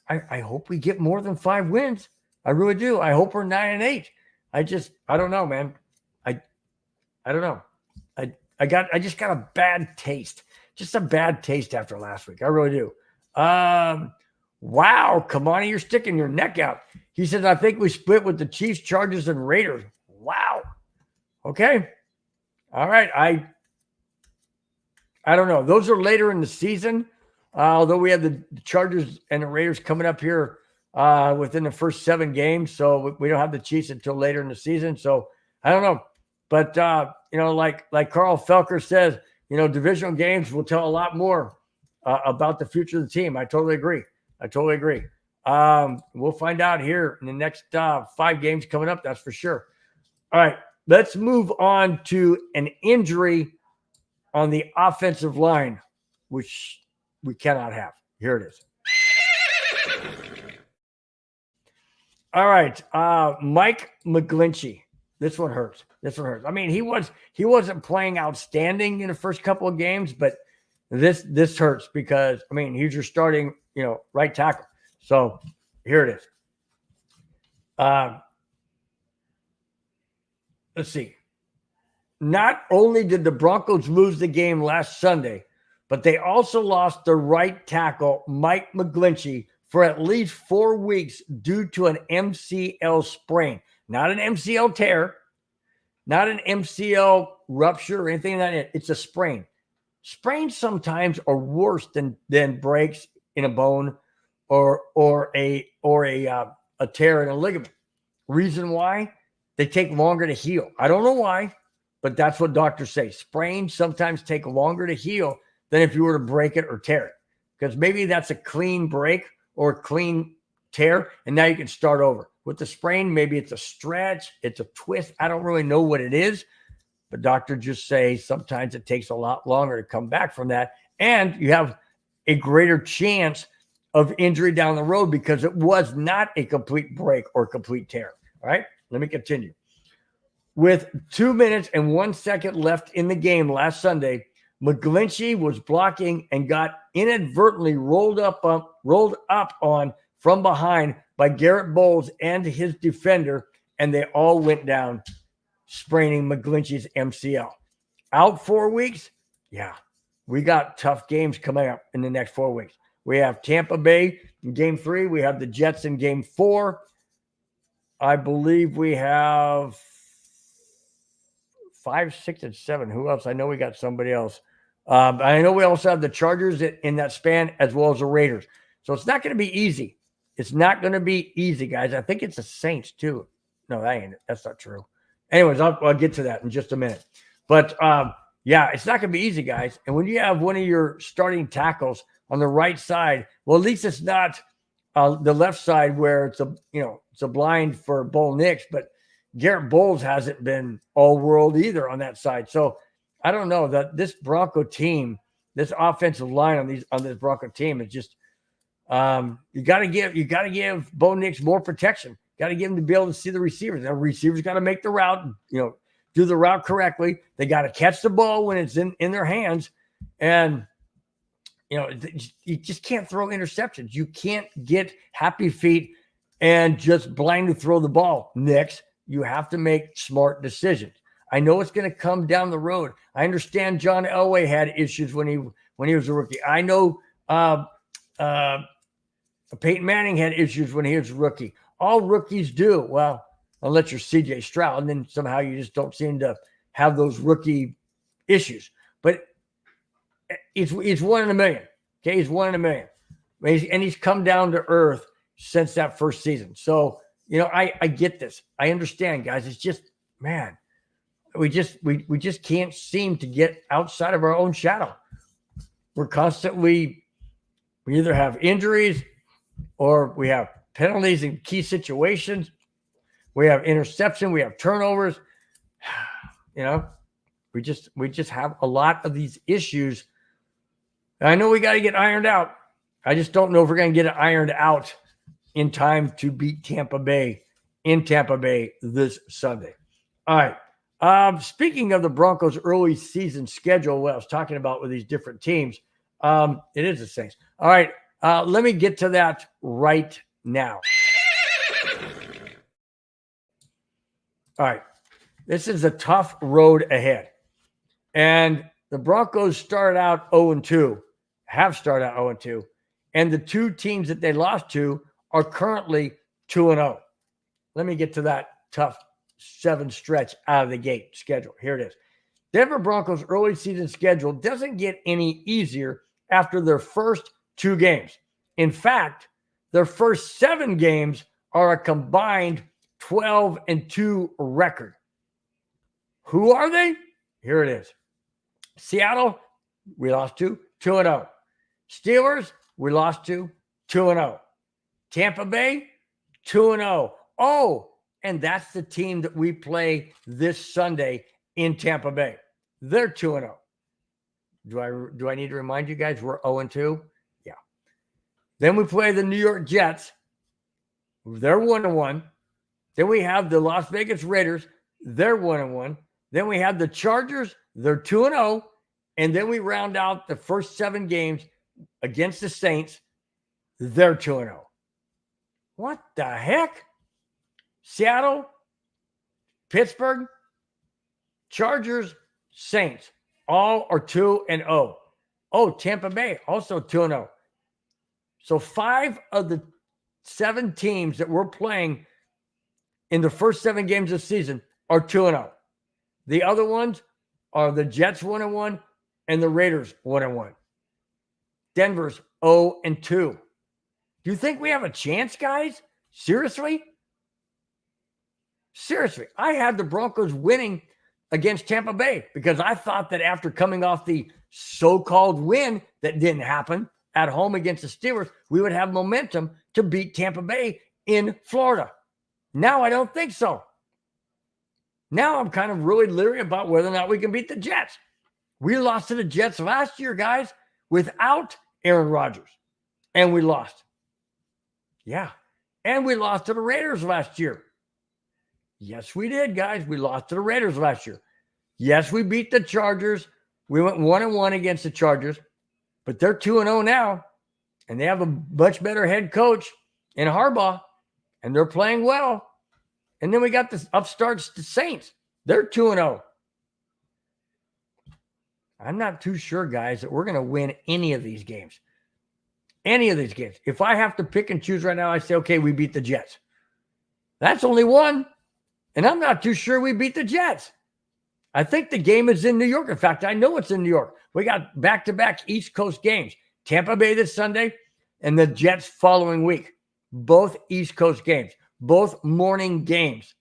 I hope we get more than 5 wins. I really do. I hope we're 9-8. I don't know, man. I don't know. I just got a bad taste. Just a bad taste after last week. I really do. Wow, Kamani, you're sticking your neck out. He says, I think we split with the Chiefs, Chargers, and Raiders. Wow. Okay. All right. I don't know. Those are later in the season. Although we have the Chargers and the Raiders coming up here within the first 7 games. So we don't have the Chiefs until later in the season. So I don't know. But, like Carl Felker says, divisional games will tell a lot more about the future of the team. I totally agree. We'll find out here in the next 5 games coming up. That's for sure. All right. Let's move on to an injury on the offensive line, which we cannot have. Here it is. All right. Mike McGlinchey. This one hurts. I mean, he wasn't playing outstanding in the first couple of games, but this hurts because, he's your starting, right tackle. So here it is. Let's see. Not only did the Broncos lose the game last Sunday, but they also lost their right tackle, Mike McGlinchey, for at least 4 weeks due to an MCL sprain. Not an MCL tear, not an MCL rupture or anything like that. It's a sprain. Sprains sometimes are worse than breaks in a bone or a tear in a ligament. Reason why? They take longer to heal. I don't know why, but that's what doctors say. Sprains sometimes take longer to heal than if you were to break it or tear it. Because maybe that's a clean break or a clean tear, and now you can start over. With the sprain, maybe it's a stretch, it's a twist. I don't really know what it is, but doctors just say sometimes it takes a lot longer to come back from that, and you have a greater chance of injury down the road because it was not a complete break or complete tear. All right, let me continue. With 2 minutes and 1 second left in the game last Sunday, McGlinchey was blocking and got inadvertently rolled up on from behind by Garrett Bowles and his defender, and they all went down, spraining McGlinchey's MCL. Out 4 weeks? Yeah, we got tough games coming up in the next 4 weeks. We have Tampa Bay in Game 3. We have the Jets in Game 4. I believe we have 5, 6, and 7. Who else? I know we got somebody else. I know we also have the Chargers in that span as well as the Raiders. So it's not going to be easy. It's not going to be easy, guys. I think it's the Saints too. No, that's not true. Anyways, I'll get to that in just a minute. But yeah, it's not going to be easy, guys. And when you have one of your starting tackles on the right side, well, at least it's not the left side where it's a blind for Bo Nix, but Garrett Bowles hasn't been all world either on that side. So I don't know that this Bronco team, this offensive line on this Bronco team is just you got to give Bo Nix more protection. Got to give him to be able to see the receivers. The receivers got to make the route, do the route correctly. They got to catch the ball when it's in their hands, and you just can't throw interceptions. You can't get happy feet and just blindly throw the ball. Nix, you have to make smart decisions. I know it's going to come down the road. I understand John Elway had issues when he was a rookie. I know Peyton Manning had issues when he was a rookie. All rookies do. Well, unless you're C.J. Stroud, and then somehow you just don't seem to have those rookie issues. But he's 1 in a million. Okay, he's 1 in a million. And he's come down to earth since that first season. So, I get this. I understand, guys. It's just, man, we just can't seem to get outside of our own shadow. We're constantly, we either have injuries or we have penalties in key situations. We have interception. We have turnovers. We just have a lot of these issues. And I know we got to get ironed out. I just don't know if we're going to get it ironed out in time to beat Tampa Bay in Tampa Bay this Sunday. All right. Speaking of the Broncos' early season schedule, what I was talking about with these different teams, it is the Saints. All right. Let me get to that right now. All right. This is a tough road ahead. And the Broncos started out 0-2, have started out 0-2. And the two teams that they lost to are currently 2-0. Let me get to that tough 7 stretch out of the gate schedule. Here it is. Denver Broncos' early season schedule doesn't get any easier after their first 2 games. In fact, their first 7 games are a combined 12-2 record. Who are they? Here it is. Seattle, we lost to 2-0. Steelers, we lost to 2-0. Tampa Bay, 2-0. Oh, and that's the team that we play this Sunday in Tampa Bay. They're 2-0. Do I need to remind you guys we're 0-2? Yeah. Then we play the New York Jets. They're 1-1. Then we have the Las Vegas Raiders. They're 1-1. Then we have the Chargers. They're 2-0. And then we round out the first 7 games against the Saints. They're 2-0. What the heck? Seattle, Pittsburgh, Chargers, Saints, all are 2-0. Oh, Tampa Bay, also 2-0. So 5 of the 7 teams that we're playing in the first 7 games of the season are 2-0. The other ones are the Jets 1-1 and the Raiders 1-1. Denver's 0-2. Do you think we have a chance, guys? Seriously? Seriously, I had the Broncos winning against Tampa Bay because I thought that after coming off the so-called win that didn't happen at home against the Steelers, we would have momentum to beat Tampa Bay in Florida. Now I don't think so. Now I'm kind of really leery about whether or not we can beat the Jets. We lost to the Jets last year, guys, without Aaron Rodgers, and we lost. Yeah, and we lost to the Raiders last year. Yes, we did, guys. We lost to the Raiders last year. Yes, we beat the Chargers. We went 1-1 against the Chargers, but they're 2-0 now, and they have a much better head coach in Harbaugh, and they're playing well. And then we got the upstarts, the Saints. They're 2-0. I'm not too sure, guys, that we're going to win any of these games. Any of these games. If I have to pick and choose right now, I say, okay, we beat the Jets. That's only one. And I'm not too sure we beat the Jets. I think the game is in New York. In fact, I know it's in New York. We got back-to-back East Coast games. Tampa Bay this Sunday and the Jets following week. Both East Coast games. Both morning games.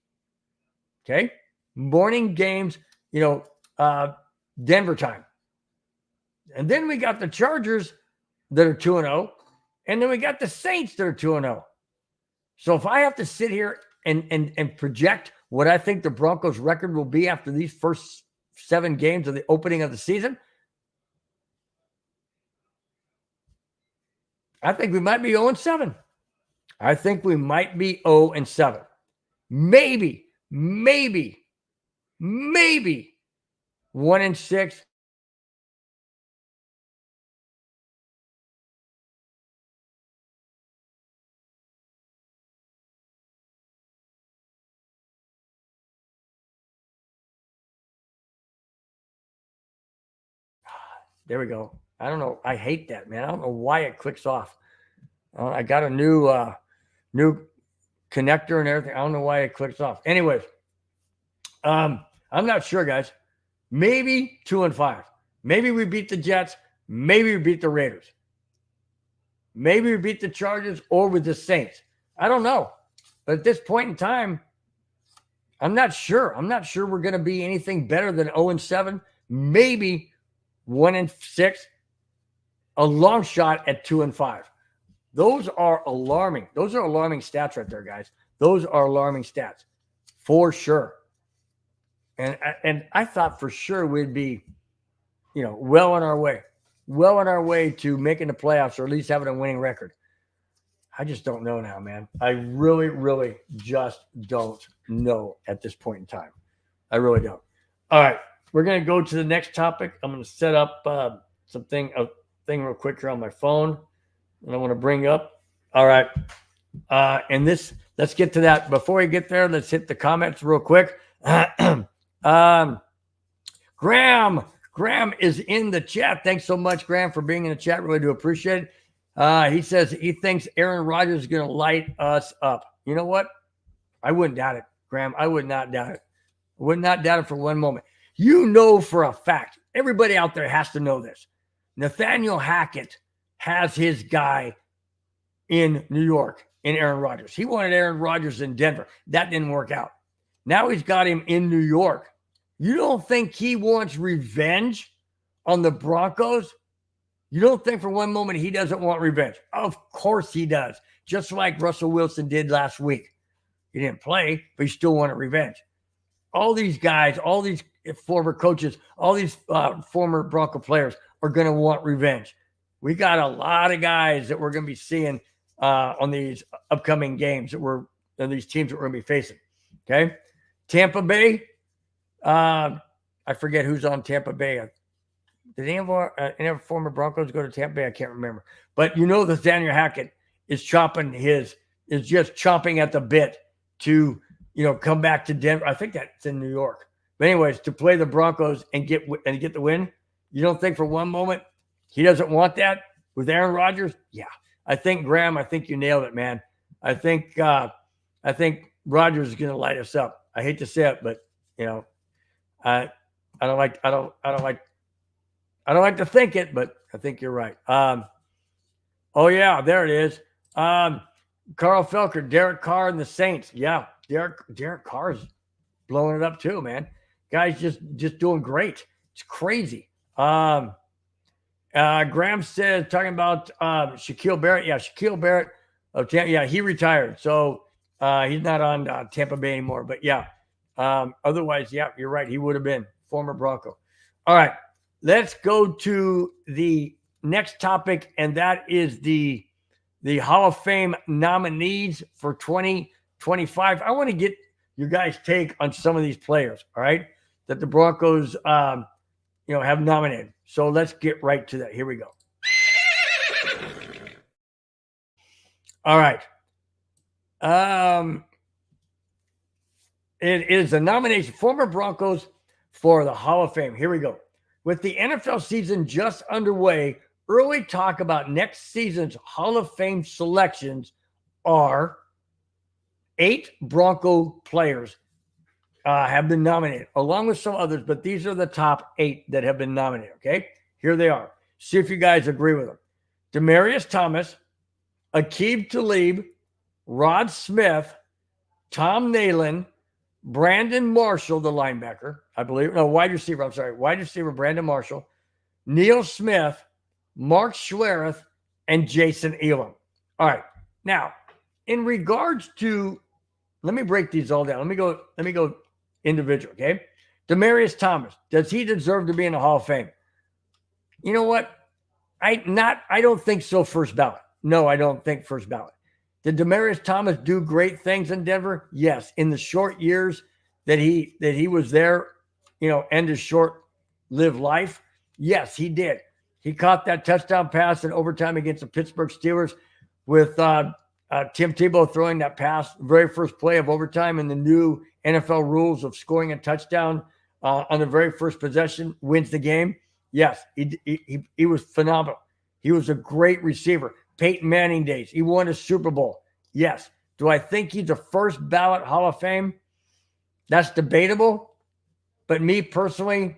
Okay? Morning games, Denver time. And then we got the Chargers that are 2-0. And then we got the Saints that are 2-0. So if I have to sit here and project what I think the Broncos record will be after these first 7 games of the opening of the season, I think we might be 0-7. I think we might be 0-7. Maybe 1-6. There we go. I don't know. I hate that, man. I don't know why it clicks off. I got a new connector and everything. I don't know why it clicks off. Anyways, I'm not sure, guys. Maybe 2-5. Maybe we beat the Jets. Maybe we beat the Raiders. Maybe we beat the Chargers or with the Saints. I don't know. But at this point in time, I'm not sure. I'm not sure we're going to be anything better than 0-7. Maybe 1-6. A long shot at 2-5. Those are alarming. Those are alarming stats right there, guys. Those are alarming stats for sure. And I thought for sure we'd be, well on our way to making the playoffs or at least having a winning record. I just don't know now, man. I really, really just don't know at this point in time. I really don't. All right, we're gonna go to the next topic. I'm gonna set up a thing real quick here on my phone, and I want to bring up. All right, and this. Let's get to that. Before we get there, let's hit the comments real quick. Graham is in the chat. Thanks so much, Graham, for being in the chat. Really do appreciate it. He says he thinks Aaron Rodgers is going to light us up. You know what? I wouldn't doubt it, Graham. I would not doubt it. I would not doubt it for one moment. You know for a fact, everybody out there has to know this. Nathaniel Hackett has his guy in New York in Aaron Rodgers. He wanted Aaron Rodgers in Denver. That didn't work out. Now he's got him in New York. You don't think he wants revenge on the Broncos? You don't think for one moment he doesn't want revenge? Of course he does. Just like Russell Wilson did last week. He didn't play, but he still wanted revenge. All these guys, all these former coaches, all these former Bronco players are going to want revenge. We got a lot of guys that we're going to be seeing on these upcoming games on these teams that we're going to be facing. Okay? Tampa Bay, I forget who's on Tampa Bay. Did any of former Broncos go to Tampa Bay? I can't remember. But that Daniel Hackett is just chomping at the bit to, come back to Denver. I think that's in New York. But anyways, to play the Broncos and get the win, you don't think for one moment he doesn't want that with Aaron Rodgers? Yeah. I think, Graham, you nailed it, man. I think Rodgers is going to light us up. I hate to say it, but I don't like to think it, but I think you're right. Oh yeah, there it is. Carl Felker, Derek Carr and the Saints. Yeah, Derek Carr's blowing it up too, man. Guy's just doing great. It's crazy. Graham says, talking about Shaquille Barrett. Yeah, Shaquille Barrett of Tampa. Yeah, he retired, so he's not on Tampa Bay anymore. But yeah, otherwise, yeah, you're right. He would have been former Bronco. All right, let's go to the next topic, and that is the Hall of Fame nominees for 2025. I want to get your guys' take on some of these players, all right, that the Broncos, have nominated. So let's get right to that. Here we go. All right. It is a nomination, former Broncos for the Hall of Fame. Here we go. With the NFL season just underway, early talk about next season's Hall of Fame selections are 8 Bronco players have been nominated, along with some others, but these are the top 8 that have been nominated, okay? Here they are. See if you guys agree with them. Demaryius Thomas, Aqib Talib, Rod Smith, Tom Nalen, Brandon Marshall, the linebacker, wide receiver, Brandon Marshall, Neil Smith, Mark Schlereth, and Jason Elam. All right. Now, in regards to, let me break these all down. Let me go individual, okay? Demaryius Thomas, does he deserve to be in the Hall of Fame? You know what? I don't think so first ballot. No, I don't think first ballot. Did Demaryius Thomas do great things in Denver? Yes. In the short years that he was there, end his short-lived life, yes, he did. He caught that touchdown pass in overtime against the Pittsburgh Steelers with Tim Tebow throwing that pass, very first play of overtime, and the new NFL rules of scoring a touchdown on the very first possession wins the game. Yes, he was phenomenal. He was a great receiver. Peyton Manning days. He won a Super Bowl. Yes. Do I think he's a first ballot Hall of Fame? That's debatable. But me personally,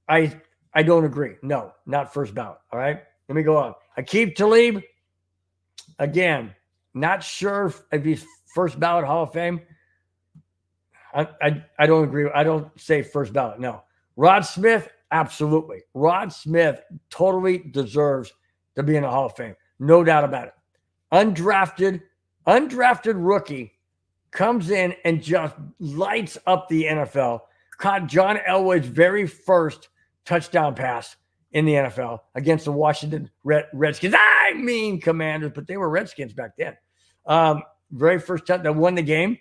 I don't agree. No, not first ballot. All right. Let me go on. Aqib Talib, again, not sure if he's first ballot Hall of Fame. I don't agree. I don't say first ballot. No. Rod Smith, absolutely. Rod Smith totally deserves to be in the Hall of Fame. No doubt about it. Undrafted rookie comes in and just lights up the NFL. Caught John Elway's very first touchdown pass in the NFL against the Washington Redskins. I mean Commanders, but they were Redskins back then. Very first touchdown that won the game.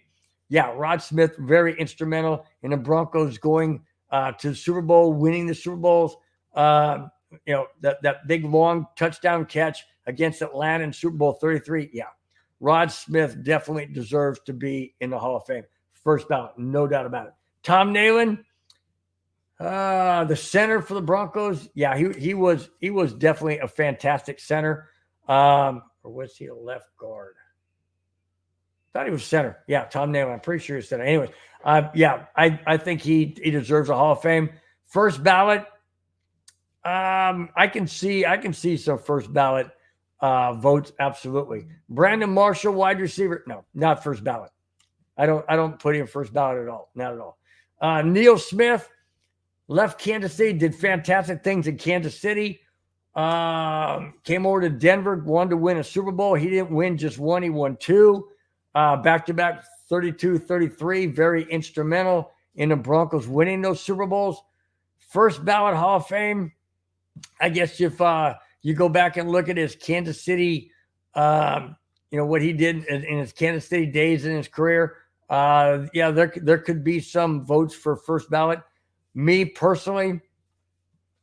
Yeah, Rod Smith, very instrumental in the Broncos going to the Super Bowl, winning the Super Bowls. That big, long touchdown catch against Atlanta in Super Bowl 33. Yeah, Rod Smith definitely deserves to be in the Hall of Fame. First ballot, no doubt about it. Tom Nalen, the center for the Broncos. Yeah, he was definitely a fantastic center. Or was he a left guard? Thought he was center. Yeah, Tom Nalen. I'm pretty sure he's center. Anyways, I think he deserves a Hall of Fame. First ballot. I can see some first ballot votes. Absolutely. Brandon Marshall, wide receiver. No, not first ballot. I don't put him first ballot at all. Not at all. Neil Smith left Kansas City, did fantastic things in Kansas City. Came over to Denver, wanted to win a Super Bowl. He didn't win just one. He won two. Back-to-back 32-33, very instrumental in the Broncos winning those Super Bowls. First ballot Hall of Fame. I guess if you go back and look at his Kansas City, what he did in his Kansas City days in his career, there could be some votes for first ballot. Me personally,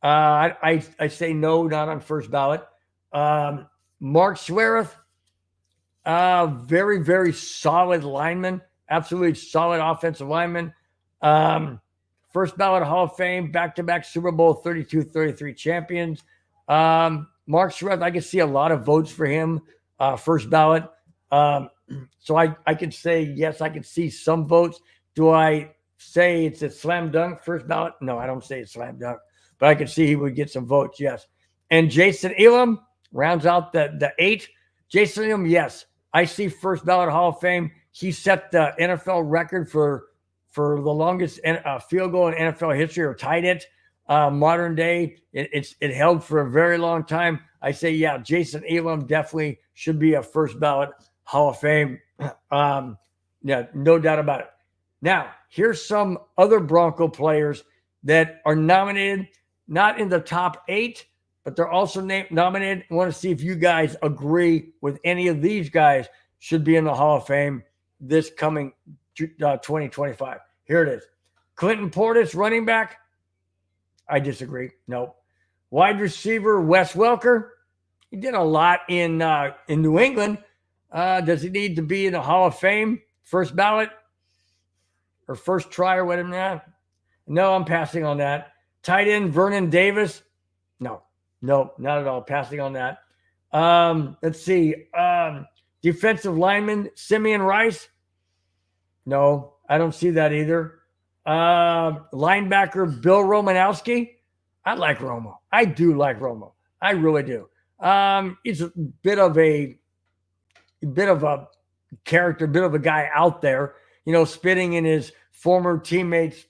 I say no, not on first ballot. Mark Schwereth, very, very solid lineman, absolutely solid offensive lineman. First ballot Hall of Fame, back-to-back Super Bowl 32-33 champions. Mark Schwereth, I can see a lot of votes for him, first ballot. So I could say, yes, I could see some votes. Do I say it's a slam dunk first ballot? No, I don't say it's slam dunk, but I could see he would get some votes, yes. And Jason Elam rounds out the 8. Jason Elam, yes, I see first ballot Hall of Fame. He set the NFL record for the longest field goal in NFL history, or tied it. Modern day, it held for a very long time. I say, yeah, Jason Elam definitely should be a first ballot Hall of Fame. Yeah, no doubt about it. Now, here's some other Bronco players that are nominated, not in the top 8, but they're also nominated. I want to see if you guys agree with any of these guys should be in the Hall of Fame this coming 2025. Here it is. Clinton Portis, running back. I disagree. Nope. Wide receiver, Wes Welker. He did a lot in New England. Does he need to be in the Hall of Fame? First ballot? Or first try or whatever? No, I'm passing on that. Tight end, Vernon Davis. No, not at all. Passing on that. Let's see. Defensive lineman, Simeon Rice. No, I don't see that either. Linebacker, Bill Romanowski. I like Romo. I do like Romo. I really do. He's a bit of a character, bit of a guy out there, spitting in his former teammate's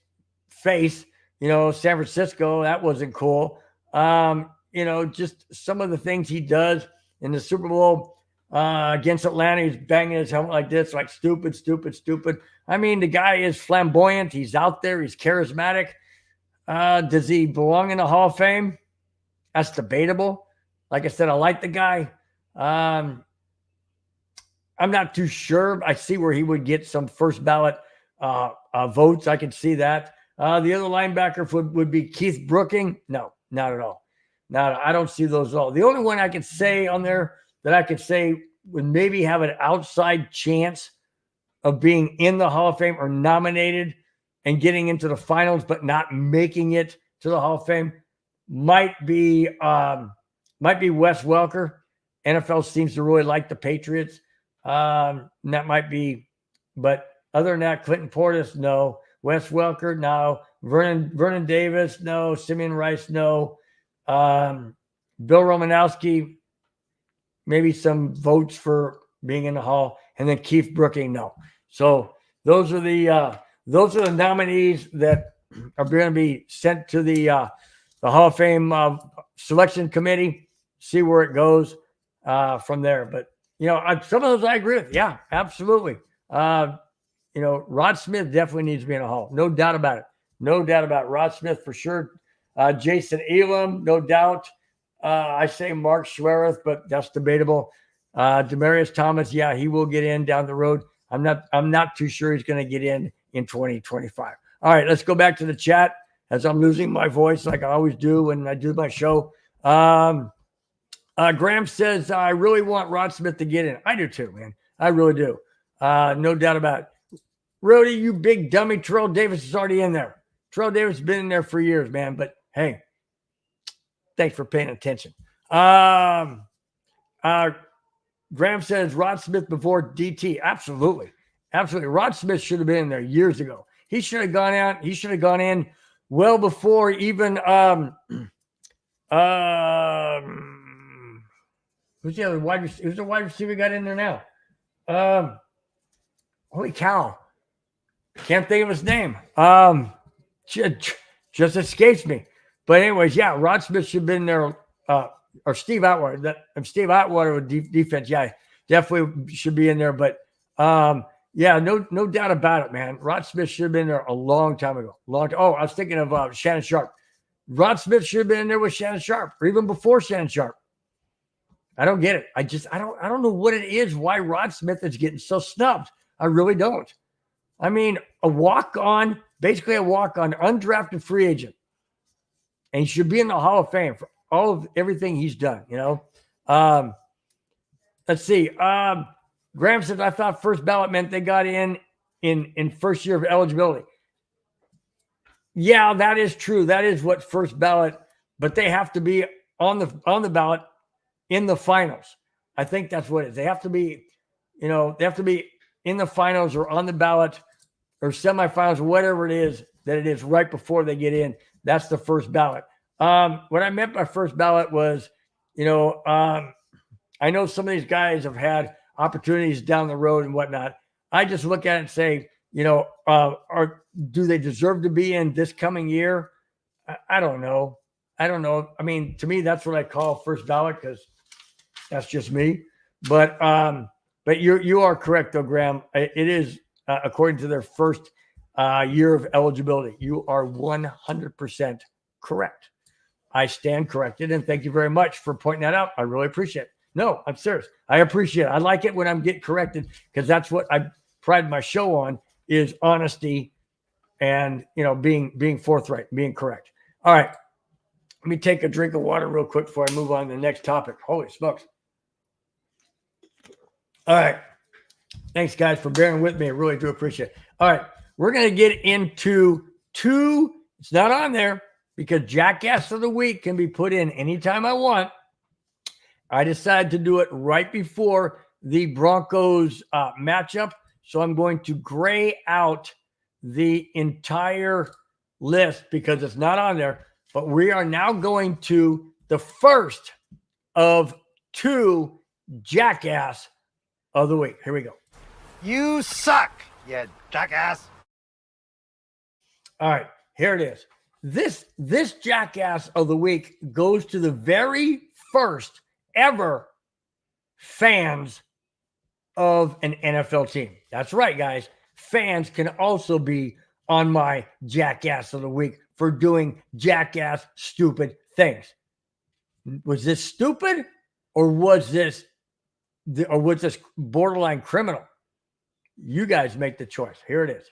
face, San Francisco. That wasn't cool. Just some of the things he does in the Super Bowl against Atlanta. He's banging his helmet like this, like stupid. I mean, the guy is flamboyant. He's out there. He's charismatic. Does he belong in the Hall of Fame? That's debatable. Like I said, I like the guy. I'm not too sure. I see where he would get some first ballot votes. I can see that. The other linebacker would be Keith Brooking. No, not at all. I don't see those at all. The only one I could say on there that I could say would maybe have an outside chance of being in the Hall of Fame or nominated and getting into the finals, but not making it to the Hall of Fame, might be Wes Welker. NFL seems to really like the Patriots. That might be, but other than that, Clinton Portis, no. Wes Welker, no. Vernon Davis, no. Simeon Rice, no. Bill Romanowski, maybe some votes for being in the Hall, and then Keith Brooking, no. So those are the nominees that are going to be sent to the Hall of Fame selection committee. See where it goes from there. But some of those I agree with. Yeah, absolutely. Rod Smith definitely needs to be in a Hall. No doubt about it. No doubt about it. Rod Smith for sure. Jason Elam, no doubt. I say Mark Schwereth, but that's debatable. Demaryius Thomas, yeah, he will get in down the road. I'm not too sure he's going to get in 2025. All right, let's go back to the chat as I'm losing my voice like I always do when I do my show. Graham says, I really want Rod Smith to get in. I do too, man. I really do. No doubt about it. Rudy, you big dummy. Terrell Davis is already in there. Terrell Davis has been in there for years, man. But hey, thanks for paying attention. Graham says Rod Smith before DT. Absolutely. Absolutely. Rod Smith should have been in there years ago. He should have gone out. He should have gone in well before even who's the other wide receiver? Who's the wide receiver got in there now? Holy cow. Can't think of his name. Just escapes me. But anyways, yeah, Rod Smith should have been there. Or Steve Atwater. Steve Atwater with defense. Yeah, definitely should be in there. But yeah, no doubt about it, man. Rod Smith should have been there a long time ago. I was thinking of Shannon Sharp. Rod Smith should have been in there with Shannon Sharp, or even before Shannon Sharp. I don't get it. I don't know what it is, why Rod Smith is getting so snubbed. I really don't. I mean, basically a walk-on, undrafted free agent. And he should be in the Hall of Fame for all of everything he's done, Let's see. Graham says, I thought first ballot meant they got in first year of eligibility. Yeah, that is true. That is what first ballot, but they have to be on the ballot in the finals. I think that's what it is. They have to be, they have to be in the finals or on the ballot or semifinals, whatever it is that it is right before they get in. That's the first ballot. What I meant by first ballot was, I know some of these guys have had opportunities down the road and whatnot. I just look at it and say, do they deserve to be in this coming year? I don't know. I mean, to me, that's what I call first ballot because that's just me. But you are correct, though, Graham. It is according to their first year of eligibility. You are 100% correct. I stand corrected, and thank you very much for pointing that out. I really appreciate it. No, I'm serious. I appreciate it. I like it when I'm getting corrected because that's what I pride my show on is honesty and, being forthright, being correct. All right. Let me take a drink of water real quick before I move on to the next topic. Holy smokes. All right. Thanks, guys, for bearing with me. I really do appreciate it. All right. We're going to get into two. It's not on there because Jackass of the Week can be put in anytime I want. I decided to do it right before the Broncos matchup. So I'm going to gray out the entire list because it's not on there. But we are now going to the first of two Jackass of the Week. Here we go. You suck, you jackass. All right, here it is. This Jackass of the Week goes to the very first ever fans of an NFL team. That's right, guys. Fans can also be on my Jackass of the Week for doing jackass, stupid things. Was this stupid or was this borderline criminal? You guys make the choice. Here it is.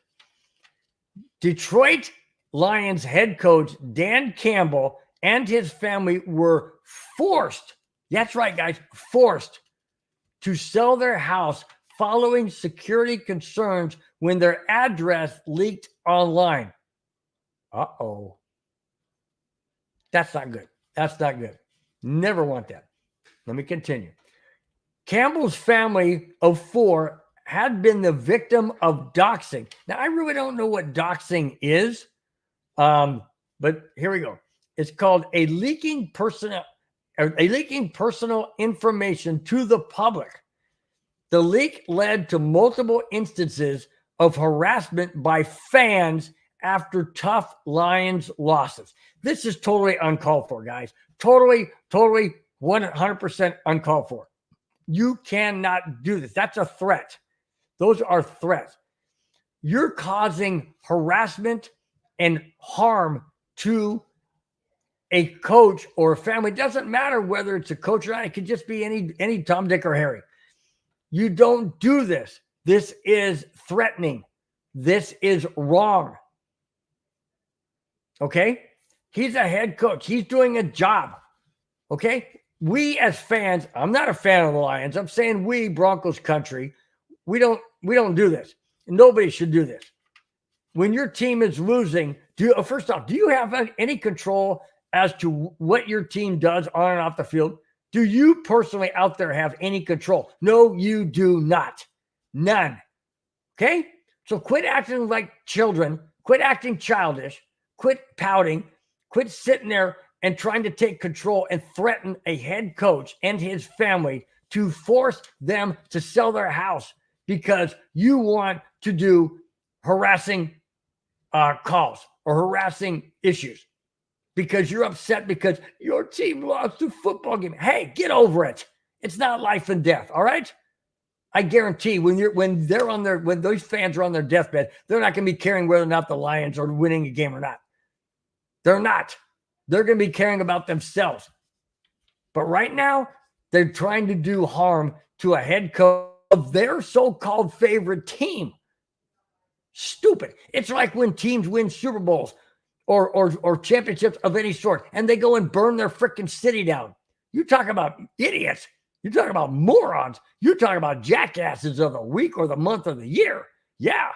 Detroit Lions head coach Dan Campbell and his family were forced, that's right, guys, forced to sell their house following security concerns when their address leaked online. Uh-oh. That's not good. That's not good. Never want that. Let me continue. Campbell's family of 4 had been the victim of doxing. Now, I really don't know what doxing is, but here we go. It's called a leaking personal information to the public. The leak led to multiple instances of harassment by fans after tough Lions losses. This is totally uncalled for, guys. Totally 100% uncalled for. You cannot do this. That's a threat. Those are threats. You're causing harassment and harm to a coach or a family. It doesn't matter whether it's a coach or not. It could just be any Tom, Dick, or Harry. You don't do this. This is threatening. This is wrong. Okay? He's a head coach. He's doing a job. Okay? We as fans, I'm not a fan of the Lions. I'm saying we, Broncos country, we don't do this. Nobody should do this. When your team is losing, first off, do you have any control as to what your team does on and off the field? Do you personally out there have any control? No, you do not. None. Okay? So quit acting like children. Quit acting childish. Quit pouting. Quit sitting there and trying to take control and threaten a head coach and his family to force them to sell their house because you want to do harassing calls or harassing issues because you're upset because your team lost the football game. Hey, get over it. It's not life and death, all right? I guarantee when those fans are on their deathbed, they're not going to be caring whether or not the Lions are winning a game or not. They're not. They're going to be caring about themselves. But right now, they're trying to do harm to a head coach of their so-called favorite team. Stupid. It's like when teams win Super Bowls or championships of any sort, and they go and burn their freaking city down. You talk about idiots. You talk about morons. You talk about jackasses of the week or the month or the year. Yeah.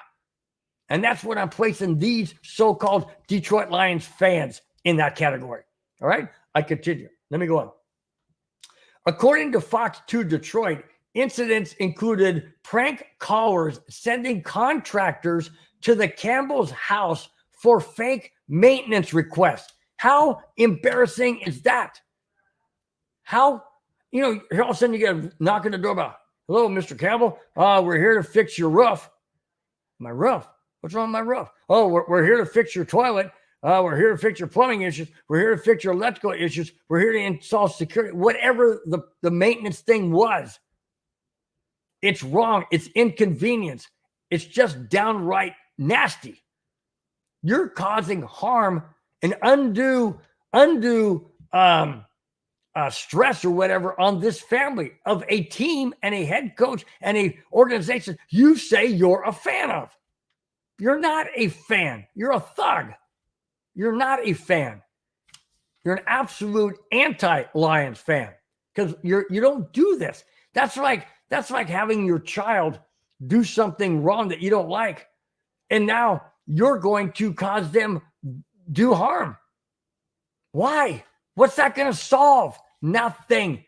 And that's what I'm placing these so-called Detroit Lions fans in that category. All right? I continue. Let me go on. According to Fox 2 Detroit, incidents included prank callers sending contractors to the Campbell's house for fake maintenance requests. How embarrassing is that? How, all of a sudden you get a knock on the doorbell. Hello, Mr. Campbell. We're here to fix your roof. My roof? What's wrong with my roof? Oh, we're here to fix your toilet. We're here to fix your plumbing issues. We're here to fix your electrical issues. We're here to install security. Whatever the maintenance thing was, it's wrong. It's inconvenience. It's just downright nasty. You're causing harm and undue stress or whatever on this family of a team and a head coach and a organization you say you're a fan of. You're not a fan. You're a thug. You're not a fan. You're an absolute anti-Lions fan because you don't do this. That's like having your child do something wrong that you don't like, and now you're going to cause them do harm. Why? What's that going to solve? Nothing.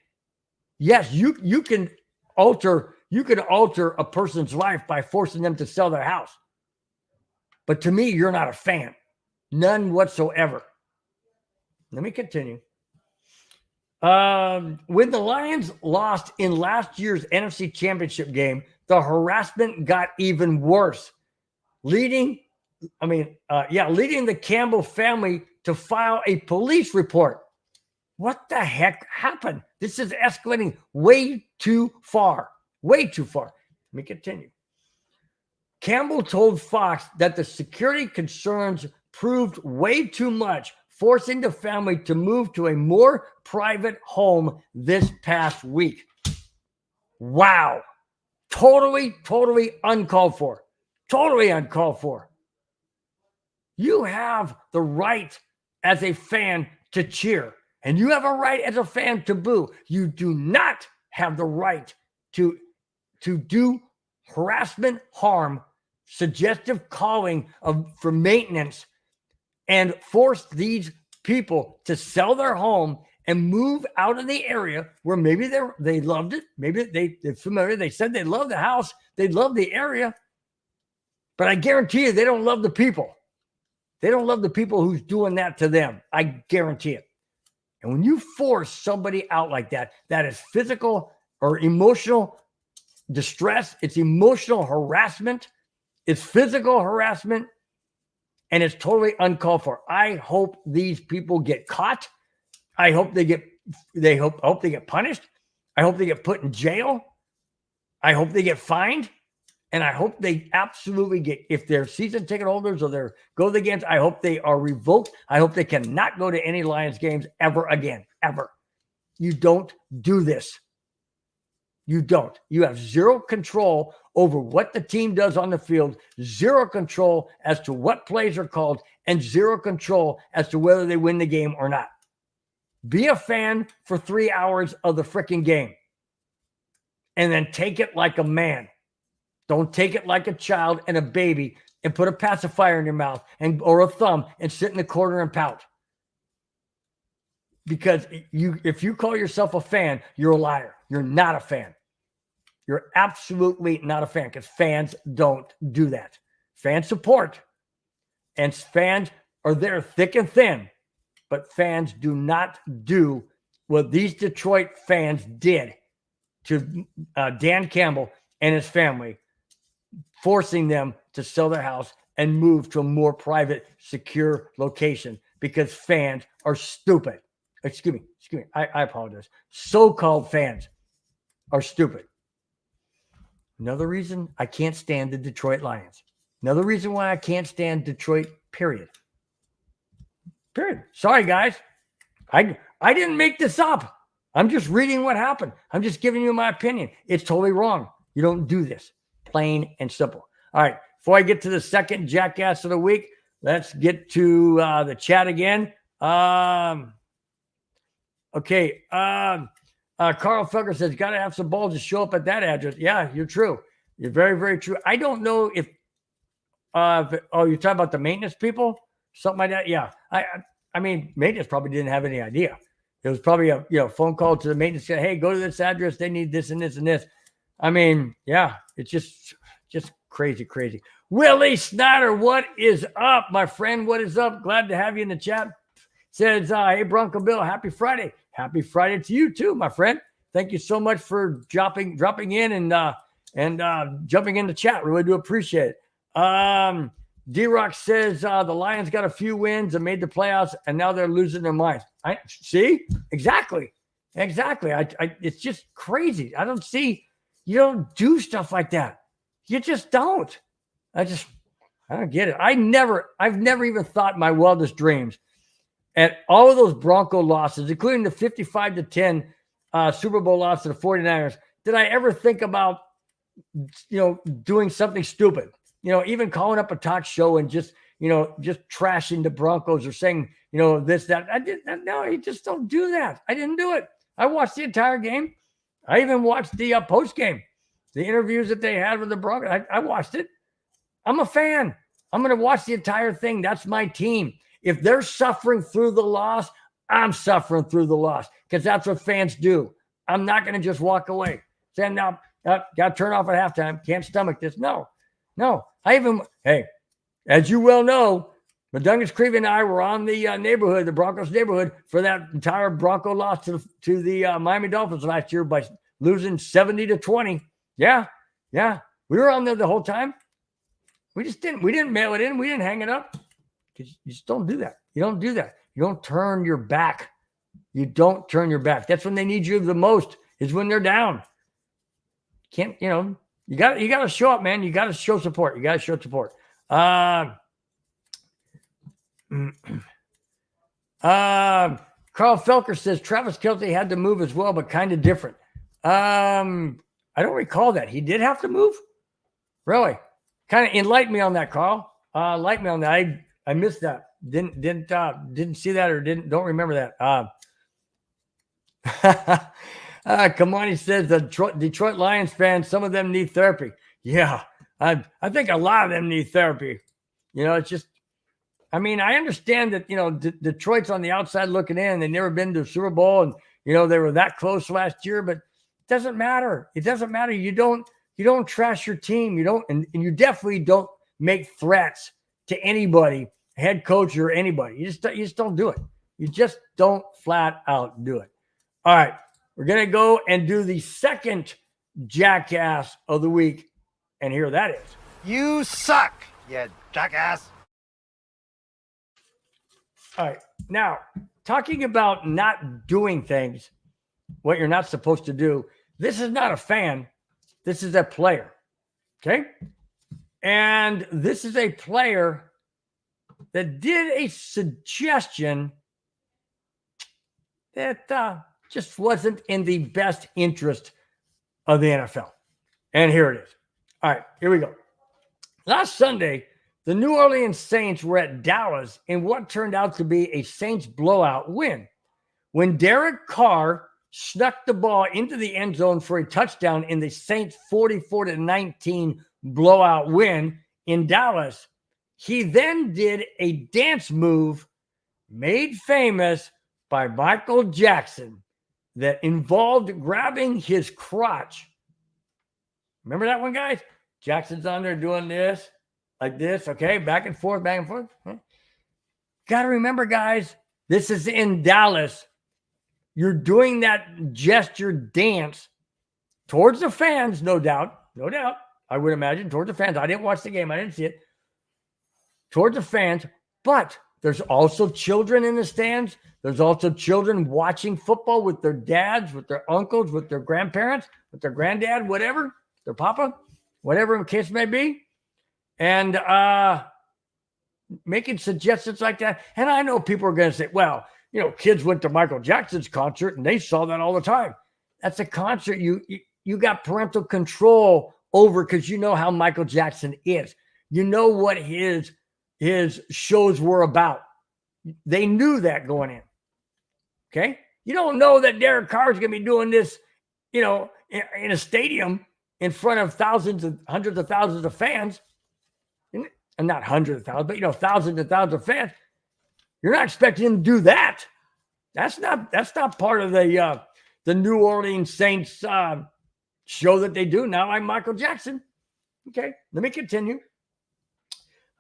Yes, you can alter a person's life by forcing them to sell their house. But to me, you're not a fan. None whatsoever. Let me continue. When the Lions lost in last year's NFC Championship game, the harassment got even worse, leading the Campbell family to file a police report. What the heck happened? This is escalating way too far. Way too far. Let me continue. Campbell told Fox that the security concerns proved way too much, forcing the family to move to a more private home this past week. Wow. Totally uncalled for. Totally uncalled for. You have the right as a fan to cheer, and you have a right as a fan to boo. You do not have the right to do harassment, harm, suggestive calling for maintenance, and force these people to sell their home and move out of the area where maybe they loved it. Maybe they're familiar. They said they love the house. They love the area. But I guarantee you, they don't love the people. They don't love the people who's doing that to them. I guarantee it. And when you force somebody out like that, that is physical or emotional distress. It's emotional harassment. It's physical harassment. And it's totally uncalled for. I hope these people get caught. I hope they get punished. I hope they get put in jail. I hope they get fined. And I hope they absolutely get, if they're season ticket holders or they're go to the games, I hope they are revoked. I hope they cannot go to any Lions games ever again, ever. You don't do this. You don't. You have zero control over what the team does on the field, zero control as to what plays are called, and zero control as to whether they win the game or not. Be a fan for 3 hours of the freaking game and then take it like a man. Don't take it like a child and a baby and put a pacifier in your mouth or a thumb and sit in the corner and pout. Because if you call yourself a fan, you're a liar. You're not a fan. You're absolutely not a fan because fans don't do that. Fans support, and fans are there thick and thin, but fans do not do what these Detroit fans did to Dan Campbell and his family, forcing them to sell their house and move to a more private, secure location because fans are stupid. Excuse me. I apologize. So-called fans are stupid. Another reason I can't stand the Detroit Lions. Another reason why I can't stand Detroit, period. Period. Sorry, guys. I didn't make this up. I'm just reading what happened. I'm just giving you my opinion. It's totally wrong. You don't do this. Plain and simple. All right. Before I get to the second jackass of the week, let's get to the chat again. Okay. Carl Felker says, got to have some balls to show up at that address. Yeah, you're true. You're very, very true. I don't know if you're talking about the maintenance people, something like that. Yeah. I mean, maintenance probably didn't have any idea. It was probably a phone call to the maintenance. Say, hey, go to this address. They need this and this and this. I mean, yeah, it's just crazy. Willie Snyder, what is up, my friend? What is up? Glad to have you in the chat. Says, hey, Bronco Bill, happy Friday. Happy Friday to you too, my friend. Thank you so much for dropping in and jumping in the chat. Really do appreciate it. D-Rock says the Lions got a few wins and made the playoffs, and now they're losing their minds. I see exactly. It's just crazy. I don't see. You don't do stuff like that. You just don't. I don't get it. I've never even thought in my wildest dreams at all of those Bronco losses, including the 55-10 Super Bowl loss to the 49ers, did I ever think about, doing something stupid? Even calling up a talk show and just trashing the Broncos or saying, this, that. No, you just don't do that. I didn't do it. I watched the entire game. I even watched the post game, the interviews that they had with the Broncos. I watched it. I'm a fan. I'm going to watch the entire thing. That's my team. If they're suffering through the loss, I'm suffering through the loss because that's what fans do. I'm not going to just walk away. Saying, now, got to turn off at halftime. Can't stomach this. No. Hey, as you well know, Madungus Creevy and I were on the neighborhood, the Broncos neighborhood, for that entire Bronco loss to the Miami Dolphins last year by losing 70-20. Yeah. We were on there the whole time. We didn't mail it in. We didn't hang it up. You just don't do that. You don't do that. You don't turn your back. That's when they need you the most, is when they're down. You got to show up, man. You got to show support. Carl Felker says Travis Kelce had to move as well, but kind of different. I don't recall that. He did have to move? Really? Kind of enlighten me on that, Carl. Enlighten me on that. I missed that. Didn't see that or don't remember that. Kamani says the Detroit Lions fans, some of them need therapy. Yeah, I think a lot of them need therapy. It's just I mean, I understand that, Detroit's on the outside looking in. They've never been to the Super Bowl, and, they were that close last year, but it doesn't matter. It doesn't matter. You don't trash your team. You don't, and you definitely don't make threats to anybody, head coach or anybody. You just don't do it. You just don't flat out do it. All right. We're going to go and do the second jackass of the week. And here that is. You suck, you jackass. All right. Now, talking about not doing things, what you're not supposed to do, this is not a fan. This is a player. Okay? And this is a player that did a suggestion that just wasn't in the best interest of the NFL. And here it is. All right, here we go. Last Sunday, the New Orleans Saints were at Dallas in what turned out to be a Saints blowout win. When Derek Carr snuck the ball into the end zone for a touchdown in the Saints 44-19 blowout win in Dallas, he then did a dance move made famous by Michael Jackson that involved grabbing his crotch. Remember that one, guys? Jackson's on there doing this, like this, okay? Back and forth, back and forth. Got to remember, guys, this is in Dallas. You're doing that gesture dance towards the fans, no doubt. No doubt. I would imagine towards the fans. I didn't watch the game. I didn't see it. Towards the fans. But there's also children in the stands. There's also children watching football with their dads, with their uncles, with their grandparents, with their granddad, whatever, their papa, whatever the case may be. And making suggestions like that. And I know people are going to say, well, kids went to Michael Jackson's concert and they saw that all the time. That's a concert you got parental control over because you know how Michael Jackson is. You know what his shows were about. They knew that going in. Okay? You don't know that Derek Carr is going to be doing this, in a stadium in front of hundreds of thousands of fans. And not hundreds of thousands, but, thousands and thousands of fans. You're not expecting him to do that. That's not part of the New Orleans Saints show that they do now. I'm Michael Jackson. Okay, let me continue.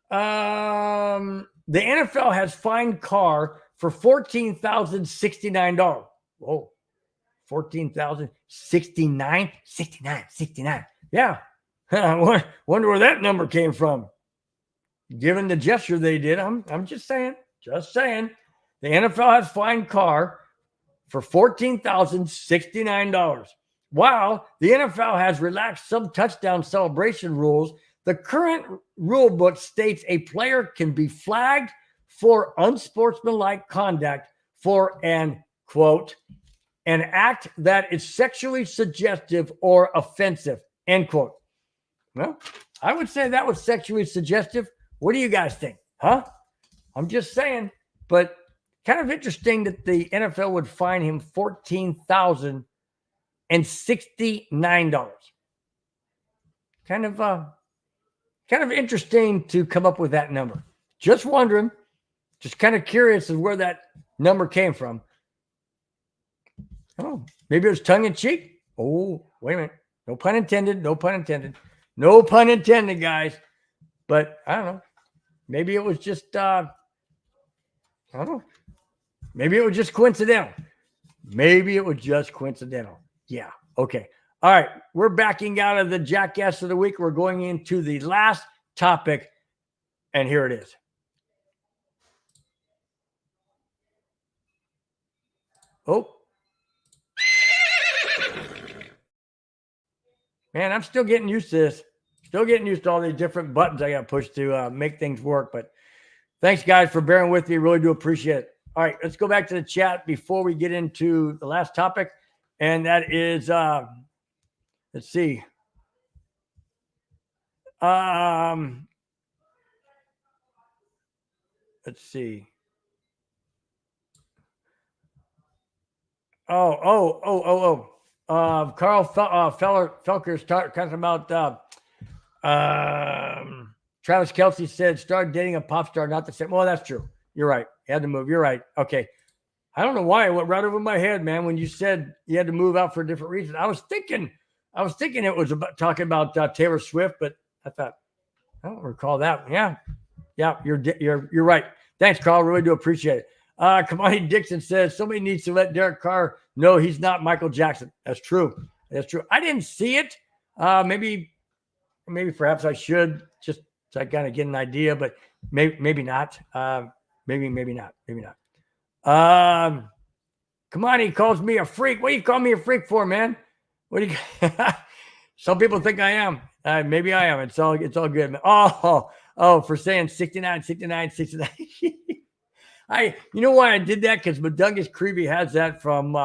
The NFL has fined Carr for $14,069. Whoa, $14,069, 69. Yeah, I wonder where that number came from. Given the gesture they did, I'm just saying. The NFL has fined Carr for $14,069. While the NFL has relaxed some touchdown celebration rules, the current rule book states a player can be flagged for unsportsmanlike conduct for an, quote, an act that is sexually suggestive or offensive, end quote. Well, I would say that was sexually suggestive. What do you guys think? Huh? I'm just saying, but kind of interesting that the NFL would fine him $14,069. Kind of interesting to come up with that number. Just wondering, just kind of curious as where that number came from. Oh, maybe it was tongue in cheek. Oh, wait a minute. No pun intended. No pun intended, guys. But I don't know. Maybe it was just, I don't know. Maybe it was just coincidental. Yeah. Okay. All right. We're backing out of the jackass of the week. We're going into the last topic. And here it is. Oh. Man, I'm still getting used to this. Still getting used to all these different buttons I got to push to make things work. But thanks, guys, for bearing with me. Really do appreciate it. All right, let's go back to the chat before we get into the last topic. And that is, let's see. Let's see. Carl Felker's talking about Travis Kelce said, start dating a pop star, not the same. Well, that's true. You're right. He had to move. You're right. Okay. I don't know why it went right over my head, man. When you said you had to move out for a different reason, I was thinking it was about talking about Taylor Swift, but I thought, I don't recall that. Yeah. You're right. Thanks, Carl. Really do appreciate it. Kamani Dixon says somebody needs to let Derek Carr know he's not Michael Jackson. That's true. That's true. I didn't see it. Maybe perhaps I should just so I kind of get an idea, but maybe not. Maybe not. Kamani calls me a freak. What do you call me a freak for, man? What do you? Some people think I am. Maybe I am. It's all good, man. Oh, for saying 69. You know why I did that? Because Madungus Creevy has that from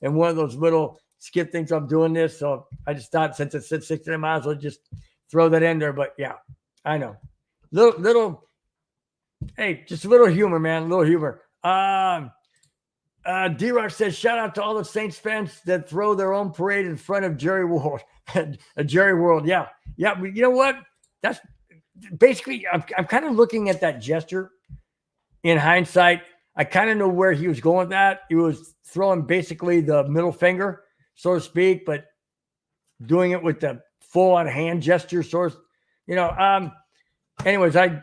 in one of those little skip things. I'm doing this, so I just thought since it said 69 miles, I'll just throw that in there. But yeah, I know. Little. Hey, just a little humor, man. A little humor. D-Rock says, shout out to all the Saints fans that throw their own parade in front of Jerry World. Jerry World, yeah. You know what? That's basically, I'm kind of looking at that gesture in hindsight. I kind of know where he was going with that. He was throwing basically the middle finger, so to speak, but doing it with the full-on hand gesture, sort of, anyways, I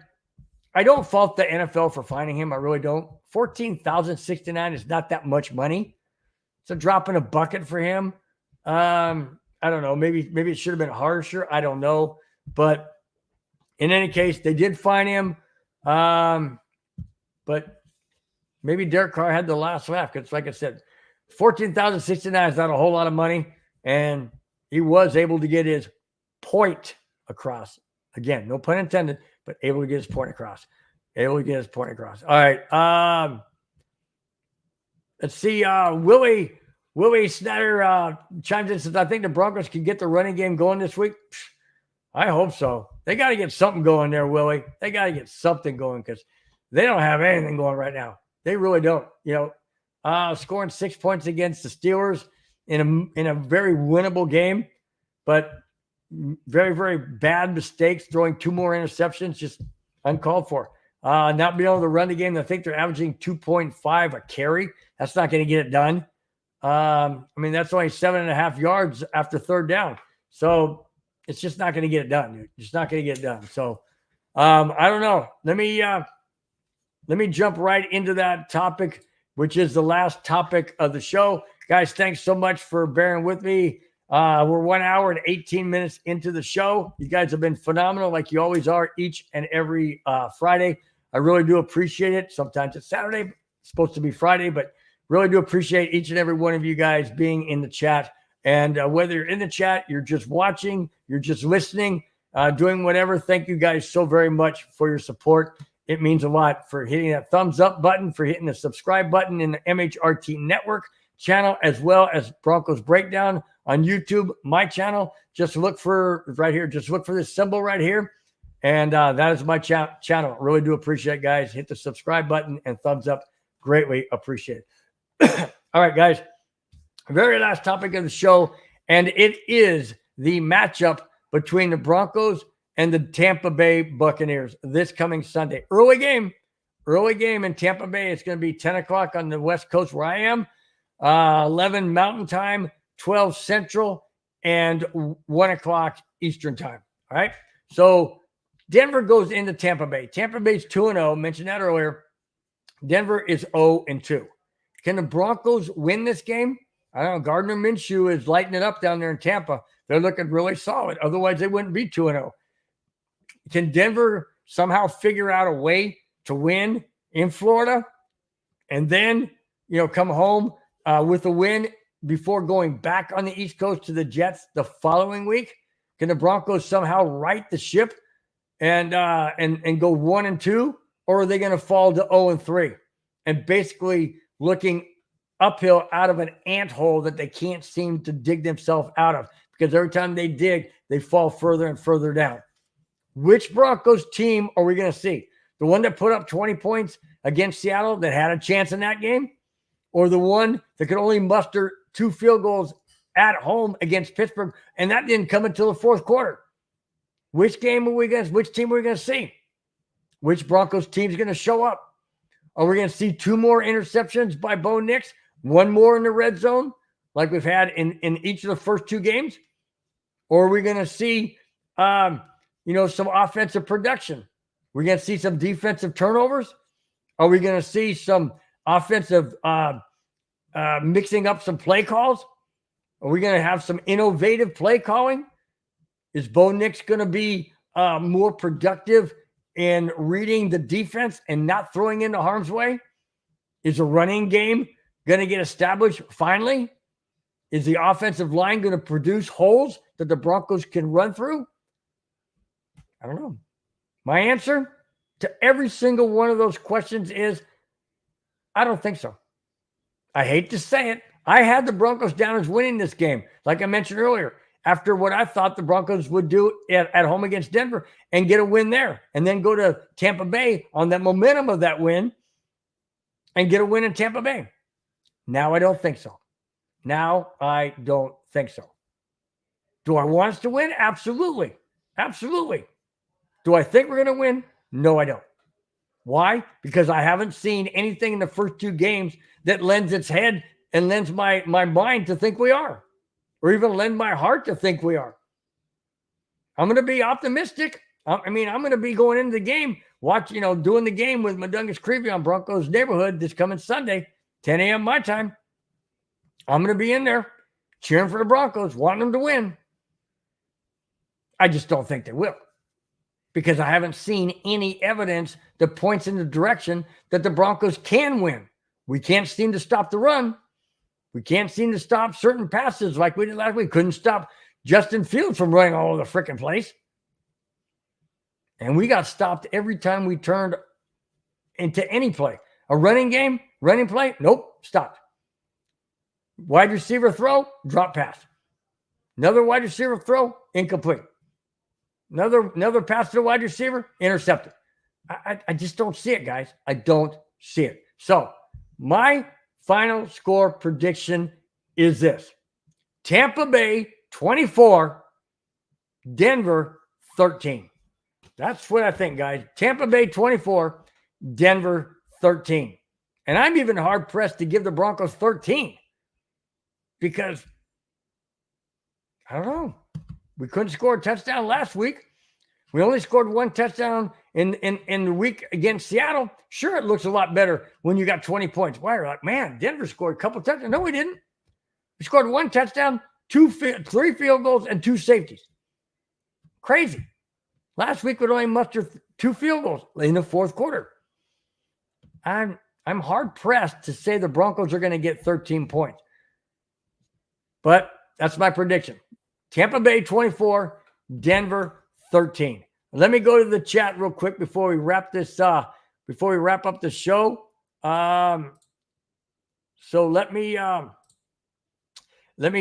don't fault the NFL for finding him. I really don't. $14,069 is not that much money. It's a drop in a bucket for him. I don't know. Maybe it should have been harsher. I don't know. But in any case, they did fine him. But maybe Derek Carr had the last laugh because, like I said, $14,069 is not a whole lot of money. And he was able to get his point across. Again, no pun intended, but able to get his point across. All right. Let's see. Willie Snyder chimes in and says, I think the Broncos can get the running game going this week. I hope so. They got to get something going there, Willie. They got to get something going because they don't have anything going right now. They really don't. Scoring 6 points against the Steelers in a very winnable game, but very, very bad mistakes, throwing 2 more interceptions, just uncalled for. Not being able to run the game. I think they're averaging 2.5 a carry. That's not going to get it done. That's only 7.5 yards after third down. So it's just not going to get it done, dude. Just not going to get it done. So I don't know. Let me jump right into that topic, which is the last topic of the show. Guys, thanks so much for bearing with me. We're 1 hour and 18 minutes into the show. You guys have been phenomenal, like you always are each and every Friday. I really do appreciate it. Sometimes it's Saturday. It's supposed to be Friday, but really do appreciate each and every one of you guys being in the chat. And whether you're in the chat, you're just watching, you're just listening, doing whatever, thank you guys so very much for your support. It means a lot for hitting that thumbs up button, for hitting the subscribe button in the MHRT Network channel, as well as Broncos Breakdown on YouTube, my channel. Just look for right here. Just look for this symbol right here. And that is my channel. Really do appreciate it, guys. Hit the subscribe button and thumbs up. Greatly appreciate it. All right, guys. Very last topic of the show. And it is the matchup between the Broncos and the Tampa Bay Buccaneers this coming Sunday. Early game in Tampa Bay. It's going to be 10 o'clock on the West Coast where I am. 11 Mountain Time, 12 Central, and 1 o'clock Eastern Time. All right. So Denver goes into Tampa Bay. Tampa Bay's 2-0. Mentioned that earlier. Denver is 0-2. Can the Broncos win this game? I don't know. Gardner Minshew is lighting it up down there in Tampa. They're looking really solid. Otherwise, they wouldn't be 2-0. Can Denver somehow figure out a way to win in Florida and then, come home with a win before going back on the East Coast to the Jets the following week? Can the Broncos somehow right the ship and go 1-2, or are they going to fall to 0-3 and basically looking uphill out of an anthole that they can't seem to dig themselves out of, because every time they dig, they fall further and further down? Which Broncos team are we going to see? The one that put up 20 points against Seattle that had a chance in that game, or the one that could only muster 2 field goals at home against Pittsburgh, and that didn't come until the fourth quarter? Which team are we going to see? Which Broncos team is going to show up? Are we going to see 2 more interceptions by Bo Nix? 1 more in the red zone, like we've had in each of the first 2 games? Or are we going to see, some offensive production? We're going to see some defensive turnovers? Are we going to see some offensive mixing up some play calls? Are we going to have some innovative play calling? Is Bo Nix going to be more productive in reading the defense and not throwing into harm's way? Is the running game going to get established finally? Is the offensive line going to produce holes that the Broncos can run through? I don't know. My answer to every single one of those questions is, I don't think so. I hate to say it. I had the Broncos down as winning this game, like I mentioned earlier, after what I thought the Broncos would do at home against Denver and get a win there, and then go to Tampa Bay on that momentum of that win and get a win in Tampa Bay. Now I don't think so. Now I don't think so. Do I want us to win? Absolutely. Absolutely. Do I think we're going to win? No, I don't. Why? Because I haven't seen anything in the first 2 games that lends its head and lends my mind to think we are, or even lend my heart to think we are. I'm going to be optimistic. I'm going to be going into the game, doing the game with Mundungus Creevy on Broncos Neighborhood this coming Sunday, 10 a.m. my time. I'm going to be in there cheering for the Broncos, wanting them to win. I just don't think they will, because I haven't seen any evidence that points in the direction that the Broncos can win. We can't seem to stop the run. We can't seem to stop certain passes like we did last week. Couldn't stop Justin Fields from running all over the freaking place. And we got stopped every time we turned into any play. A running play, nope, stopped. Wide receiver throw, drop pass. Another wide receiver throw, incomplete. Another pass to the wide receiver, intercepted. I just don't see it, guys. I don't see it. So my final score prediction is this: Tampa Bay 24, Denver 13. That's what I think, guys. Tampa Bay 24, Denver 13. And I'm even hard pressed to give the Broncos 13 because I don't know. We couldn't score a touchdown last week. We only scored 1 touchdown in the week against Seattle. Sure, it looks a lot better when you got 20 points. Why? You're like, man, Denver scored a couple touchdowns. No, we didn't. We scored 1 touchdown, 3 field goals, and 2 safeties. Crazy. Last week, we'd only muster 2 field goals in the fourth quarter. I'm hard pressed to say the Broncos are going to get 13 points. But that's my prediction. Tampa Bay 24, Denver 13. Let me go to the chat real quick before we wrap this before we wrap up the show. So let me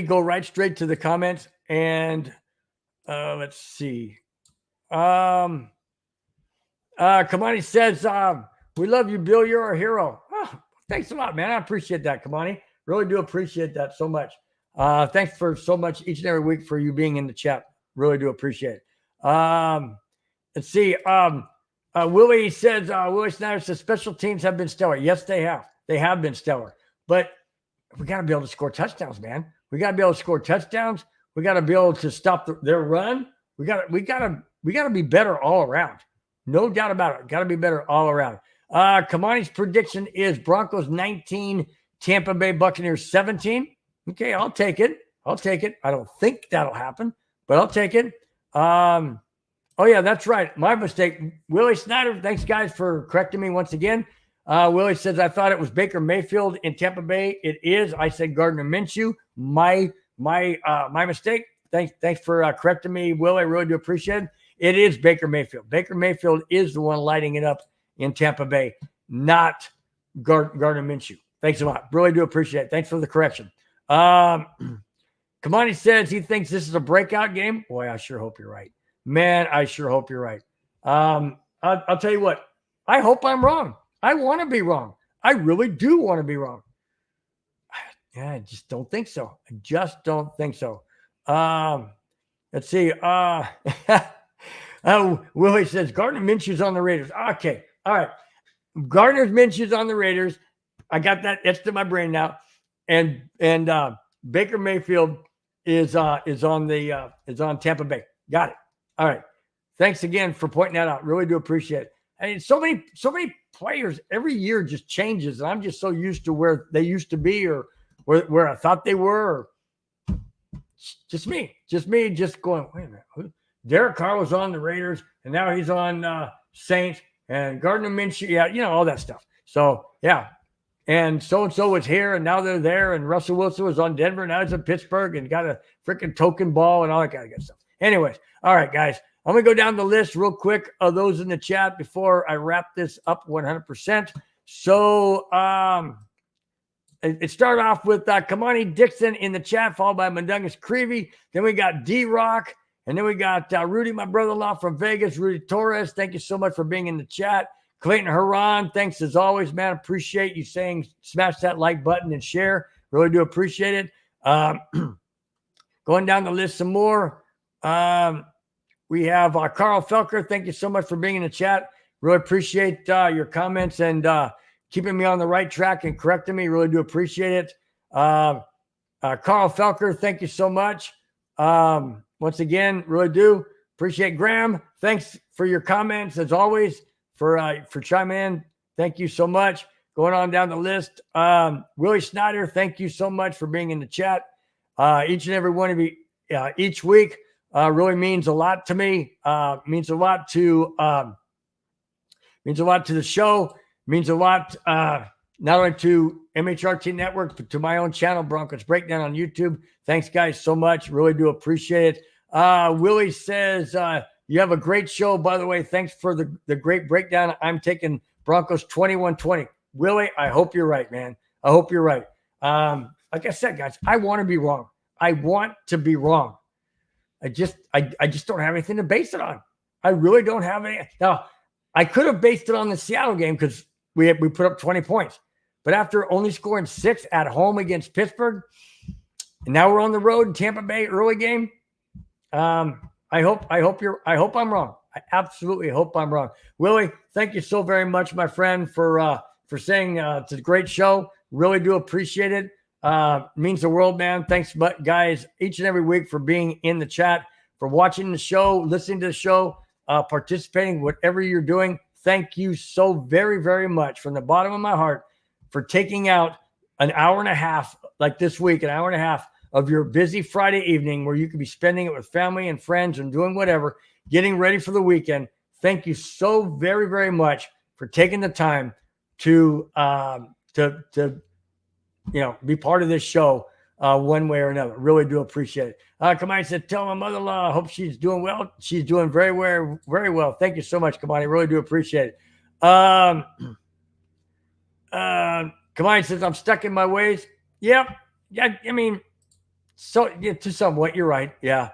go right straight to the comments and let's see. Kamani says, we love you, Bill. You're our hero. Oh, thanks a lot, man. I appreciate that, Kamani. Really do appreciate that so much. Thanks for so much each and every week for you being in the chat. Really do appreciate it. Let's see. Willie says, Willie Snyder says special teams have been stellar. Yes, they have. They have been stellar. But we got to be able to score touchdowns, man. We got to be able to score touchdowns. We got to be able to stop their run. We got to be better all around. No doubt about it. Got to be better all around. Kamani's prediction is Broncos 19, Tampa Bay Buccaneers 17. Okay, I'll take it. I don't think that'll happen, but I'll take it. Oh, yeah, that's right. My mistake. Willie Snyder, thanks, guys, for correcting me once again. Willie says, I thought it was Baker Mayfield in Tampa Bay. It is. I said Gardner Minshew. My mistake. Thanks for correcting me, Willie. I really do appreciate it. It is Baker Mayfield. Baker Mayfield is the one lighting it up in Tampa Bay, not Gardner Minshew. Thanks a lot. Really do appreciate it. Thanks for the correction. Kamani says he thinks this is a breakout game. Boy, I sure hope you're right. Man, I sure hope you're right. I'll tell you what. I hope I'm wrong. I want to be wrong. I really do want to be wrong. Yeah, I just don't think so. Willie says Gardner Minshew's on the Raiders. Okay. All right. Gardner Minshew's on the Raiders. I got that etched in my brain now. And Baker Mayfield is on Tampa Bay. Got it. All right. Thanks again for pointing that out. Really do appreciate it. I mean, so many players every year just changes, and I'm just so used to where they used to be or where I thought they were. Or just me going, wait a minute. Derek Carr was on the Raiders, and now he's on Saints, and Gardner Minshew, yeah, all that stuff. So, yeah. And so-and-so was here, and now they're there, and Russell Wilson was on Denver, now he's in Pittsburgh, and got a freaking token ball and all that kind of good stuff. Anyways, all right, guys. I'm going to go down the list real quick of those in the chat before I wrap this up 100%. So it started off with Kamani Dixon in the chat, followed by Mundungus Creevy. Then we got D-Rock. And then we got Rudy, my brother-in-law from Vegas, Rudy Torres. Thank you so much for being in the chat. Clayton Heron, thanks as always, man. Appreciate you saying smash that like button and share. Really do appreciate it. Going down the list some more. We have Carl Felker. Thank you so much for being in the chat. Really appreciate your comments and keeping me on the right track and correcting me. Really do appreciate it. Carl Felker, thank you so much. Once again, really do appreciate Graham. Thanks for your comments as always, for chiming in. Thank you so much. Going on down the list. Willie Snyder, thank you so much for being in the chat. Each and every one of you each week. Really means a lot to me. Means a lot to the show. Means a lot not only to MHRT Network, but to my own channel, Broncos Breakdown on YouTube. Thanks, guys, so much. Really do appreciate it. Willie says, you have a great show, by the way. Thanks for the great breakdown. I'm taking Broncos 21-20. Willie, I hope you're right, man. I hope you're right. Like I said, guys, I want to be wrong. I want to be wrong. I just don't have anything to base it on. I really don't have any. Now, I could have based it on the Seattle game because we put up 20 points. But after only scoring 6 at home against Pittsburgh, and now we're on the road in Tampa Bay early game. I hope I'm wrong. I absolutely hope I'm wrong. Willie, thank you so very much, my friend, for saying it's a great show. Really do appreciate it. Means the world, man. Thanks, guys, each and every week for being in the chat, for watching the show, listening to the show, participating, whatever you're doing. Thank you so very, very much from the bottom of my heart for taking out an hour and a half, like this week, an hour and a half of your busy Friday evening where you could be spending it with family and friends and doing whatever, getting ready for the weekend. Thank you so very, very much for taking the time to be part of this show one way or another. Really do appreciate it. Kamani said, tell my mother-in-law, I hope she's doing well. She's doing very, very, very well. Thank you so much, Kamani. Really do appreciate it. Kamani says, I'm stuck in my ways. Yep. Yeah, I mean, so yeah, to somewhat, you're right. Yeah.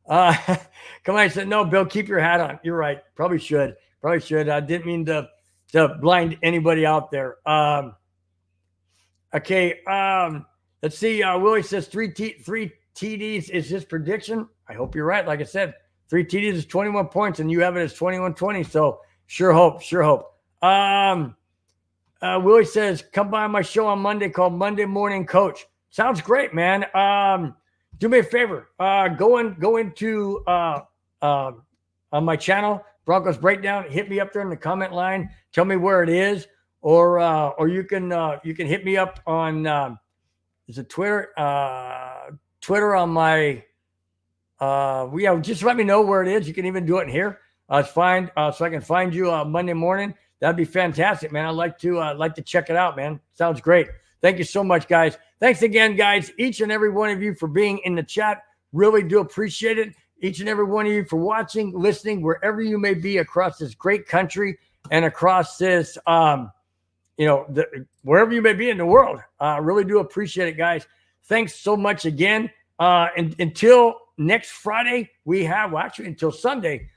Kamani said, no, Bill, keep your hat on. You're right. Probably should. I didn't mean to blind anybody out there. Okay. Let's see. Willie says 3 TDs is his prediction. I hope you're right. Like I said, 3 TDs is 21 points, and you have it as 21-20. So sure hope. Willie says, come by my show on Monday called Monday Morning Coach. Sounds great, man. Do me a favor. Go into on my channel, Broncos Breakdown. Hit me up there in the comment line. Tell me where it is, or you can hit me up on is it Twitter? Twitter on my just let me know where it is. You can even do it in here. It's fine. So I can find you Monday morning. That'd be fantastic, man. I'd like to check it out, man. Sounds great. Thank you so much, guys. Thanks again, guys, each and every one of you for being in the chat. Really do appreciate it. Each and every one of you for watching, listening, wherever you may be across this great country and across this, wherever you may be in the world. Really do appreciate it, guys. Thanks so much again. And until next Friday, until Sunday,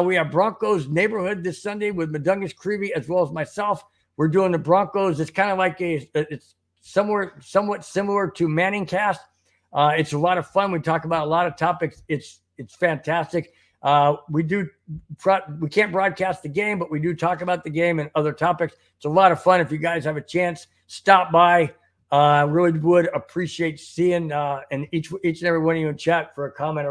we have Broncos Neighborhood this Sunday with Mundungus Creevy as well as myself. We're doing the Broncos. It's kind of like it's somewhat similar to Manning Cast. It's a lot of fun. We talk about a lot of topics. It's fantastic. We can't broadcast the game, but we do talk about the game and other topics. It's a lot of fun. If you guys have a chance, stop by. Really would appreciate seeing and each and every one of you in chat for a comment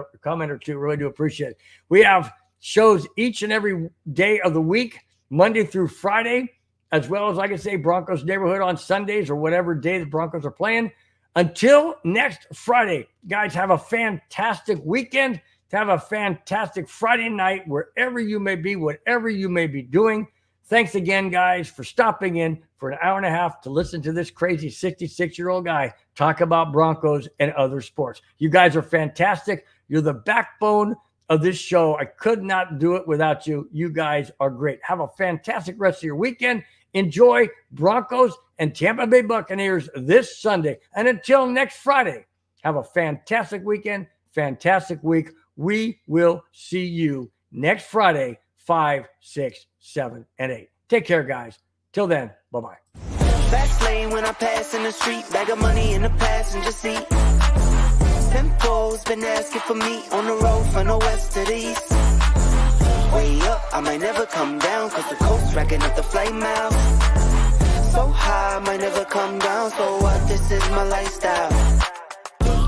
or two. Really do appreciate it. We have shows each and every day of the week, Monday through Friday, as well as, like I say, Broncos Neighborhood on Sundays or whatever day the Broncos are playing. Until next Friday, guys, have a fantastic weekend. Have a fantastic Friday night, wherever you may be, whatever you may be doing. Thanks again, guys, for stopping in for an hour and a half to listen to this crazy 66-year-old guy talk about Broncos and other sports. You guys are fantastic. You're the backbone of this show. I could not do it without you. You guys are great. Have a fantastic rest of your weekend. Enjoy Broncos and Tampa Bay Buccaneers this Sunday. And until next Friday, have a fantastic weekend, fantastic week. We will see you next Friday, 5, 6, 7, and 8. Take care, guys. Till then, bye-bye. Fast lane when I pass in the street, bag of money in the passenger seat. Simcoe's been asking for me on the road from the west to the east. Way up, I might never come down, cause the coast's racking up the flight miles. So high, I might never come down, so what, this is my lifestyle.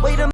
Wait a